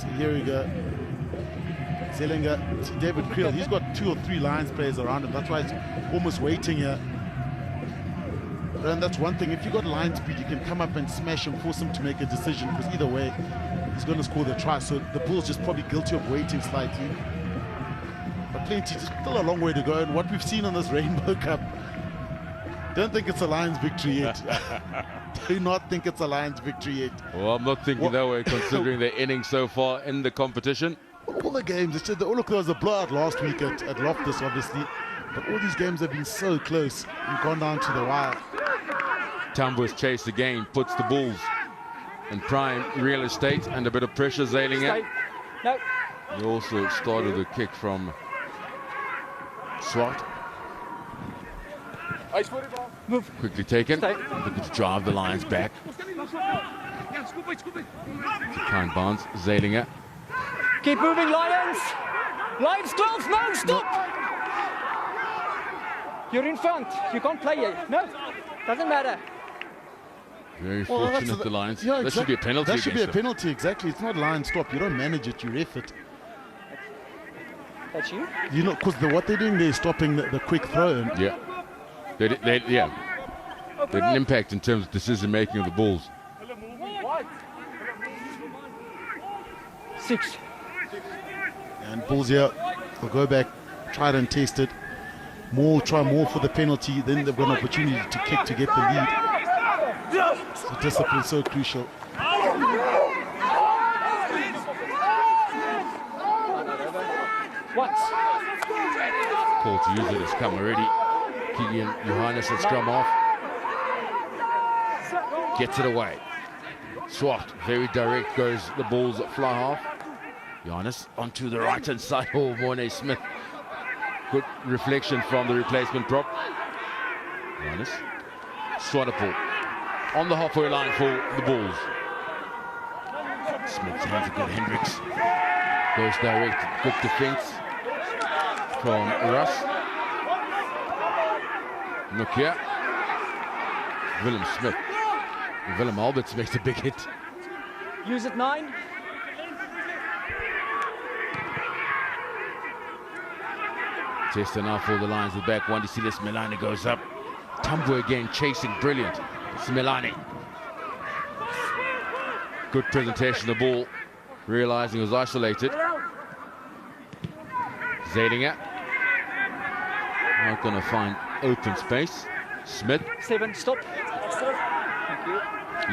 So here we go. Zalinger, see David Creel, he's got 2 or 3 Lions players around him. That's why he's almost waiting here. And that's one thing, if you've got line speed, you can come up and smash and force him to make a decision, because either way, he's going to score the try. So the Bulls just probably guilty of waiting slightly. But plenty, still a long way to go. And what we've seen on this Rainbow Cup, don't think it's a Lions victory yet. Do not think it's a Lions victory yet. Well, I'm not thinking that way, considering their innings so far in the competition. All the games, look, there was a blowout last week at Loftus, obviously. But all these games have been so close and gone down to the wire. Tambo's chase again puts the Bulls in prime real estate and a bit of pressure zailing it. No. He also started the kick from Swart. Move. Quickly taken. Stay. Looking to drive the Lions back. Kind Barnes, Zalinger. Keep moving, Lions. Lions close. No, stop. You're in front. You can't play here. No, doesn't matter. Very fortunate, the Lions. Yeah, that should be a penalty. That should be a them. penalty, exactly. It's not line stop. You don't manage it, you ref it. That's you? You know, because what they're doing, they're stopping the quick throw. Yeah. Yeah. had an impact in terms of decision making of the Bulls. 6. And Bulls here will go back, try it and test it. Try more for the penalty, then they've got an opportunity to kick to get the lead. So discipline is so crucial. Once. Call to use it has come already. Keegan Johannes at scrum off. Gets it away. Swat, very direct, goes the Bulls at fly half. Johannes onto the right hand side. Oh, Mornay Smith. Good reflection from the replacement prop. Johannes. Swanepoel on the halfway line for the Bulls. Smith's hands are good. Hendricks goes direct. Good defense from Russ. Look here. Willem Smith. Willem Alberts makes a big hit. Use it 9. Tester now for the Lions with back. Wandisilis Melani goes up. Tambo again chasing. Brilliant. It's Melani. Good presentation of the ball. Realizing it was isolated. Zedinger. Not going to find open space. Smith. 7. Stop. Thank you.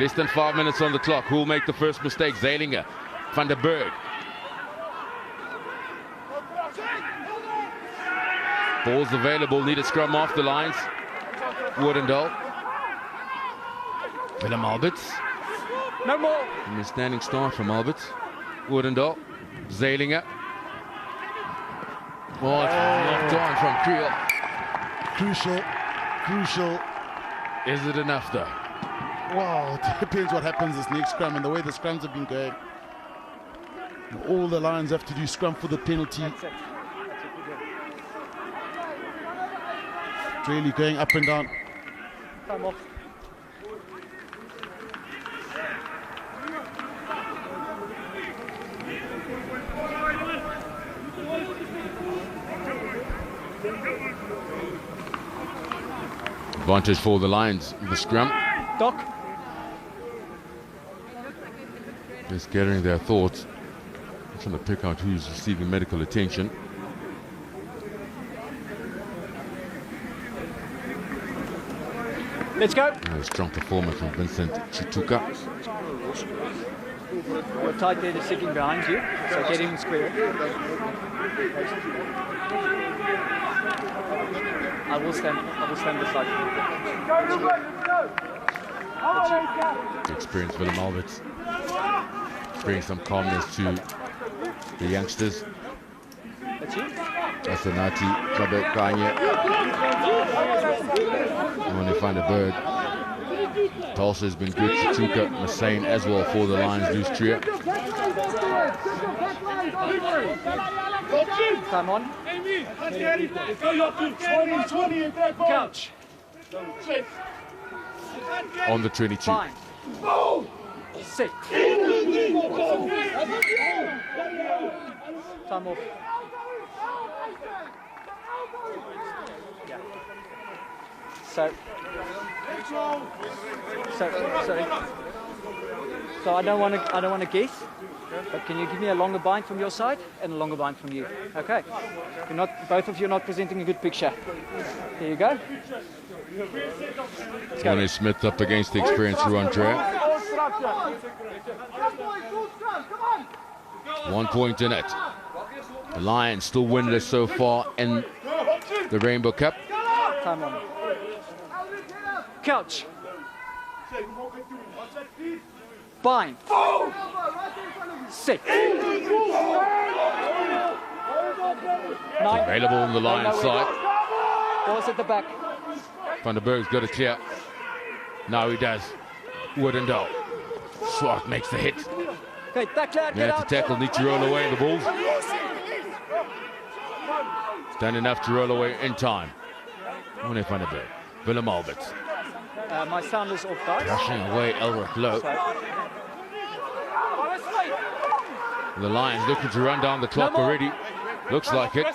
Less than 5 minutes on the clock. Who will make the first mistake? Zedinger. Van der Berg. Ball's available. Need a scrum off the lines. Woodendal. Willem Alberts. No more. And a standing start from Alberts. Woodendal. Zelinger. Oh, it's knocked on from Creel. Crucial. Is it enough though? Wow, it depends what happens this next scrum and the way the scrums have been going. All the Lions have to do scrum for the penalty. That's it. Really going up and down. Time off. Advantage for the Lions. The scrum. Doc. Just gathering their thoughts. Trying to pick out who's receiving medical attention. Let's go. A strong performance from Vincent Chituka. You're tight there, they're sitting behind you, so get him square. I will stand beside you. The experienced Willem Alberts bring some calmness to the youngsters. That's you. Asanati, Klabe Kanye. And when they find a bird, Tulsa has been good. Chituka, Massane as well for the Lions loose trio. Time on. Couch. On the 22. Fine. Sit. Time off. Yeah. So I don't want to guess, but can you give me a longer bind from your side and a longer bind from you? Okay. Both of you are not presenting a good picture. There you go. Let's go. Mornay Smith up against the experienced Ruan Drea. 1 point in it. The Lions still winless so far in the Rainbow Cup. Time on. Couch. Bind. Sit. 9. Available on the Lions side. Ball's at the back. Van der Berg's got it clear. Now he does. Woodendal. Swart makes the hit. Okay, tackle out, get Yeah, out. to tackle, need to roll away the Bulls. Done enough to roll away in time. Mornay Van der Berg. Willem Alberts. My sound is off, guys. Rushing away Elric Lowe. The Lions looking to run down the clock already. Looks like it.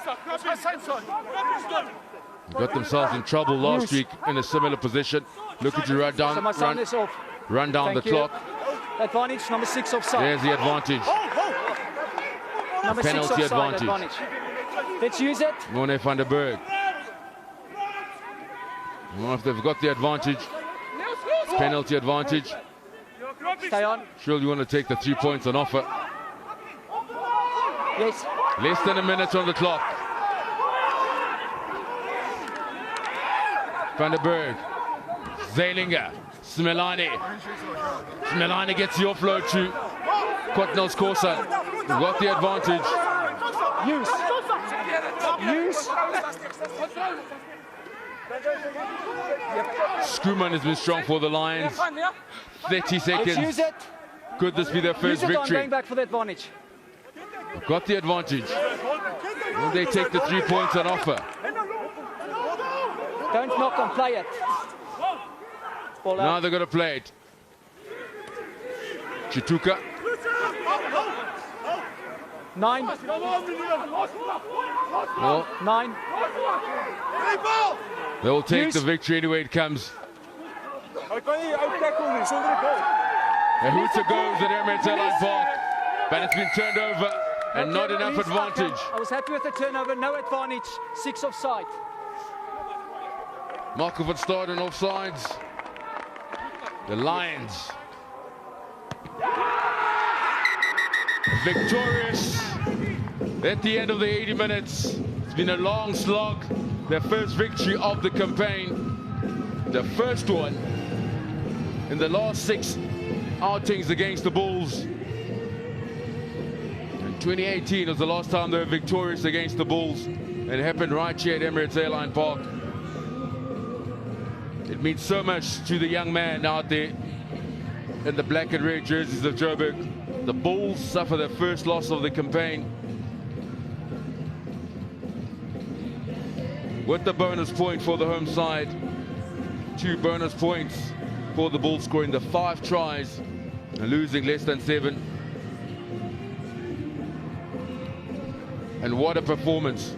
Got themselves in trouble last week in a similar position. Looking to run down, So my son is off. run down Thank the you. clock. Advantage, number 6 offside. There's the advantage. Number 6 penalty offside advantage. Let's use it. Morne van der Berg. Well, if they've got the advantage, penalty advantage. Stay on. Surely you want to take the 3 points on offer. Yes. Less than a minute on the clock. Van der Berg. Zeilinger. Smelani. Smelani gets the offload to Kotnels Korsan. We've got the advantage. Use. Skuman has been strong for the Lions. 30 Let's use seconds. it. Could this be their Use first it on victory? going back for the advantage. Got the advantage. Will they take the 3 points on offer? Don't knock on, play it. Ball Now out. they're going to play it. Chituka. 9. Well, 9. they will take Use. the victory anyway it comes. Hy kan nie ou tackle nie sonder die bal. A hooter goes at Emirates Airline Park, but it's been turned over and not enough Release. advantage. I was happy with the turnover, no advantage. 6 offside. Marco van Staden offsides. The Lions victorious at the end of the 80 minutes. It's been a long slog. Their first victory of the campaign. The first one in the last 6 outings against the Bulls. And 2018 was the last time they were victorious against the Bulls. And it happened right here at Emirates Airline Park. It means so much to the young man out there in the black and red jerseys of Joburg. The Bulls suffer their first loss of the campaign. With the bonus point for the home side. 2 bonus points for the Bulls, scoring the 5 tries and losing less than 7. And what a performance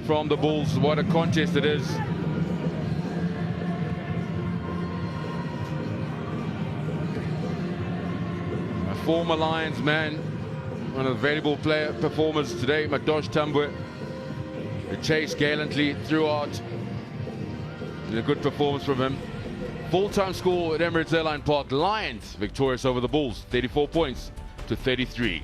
from the Bulls. What a contest it is. A former Lions man, one of the valuable player performers today, Madosh Tambwe. He chased gallantly throughout. A good performance from him. Full-time score at Emirates Airline Park. Lions victorious over the Bulls, 34 points to 33.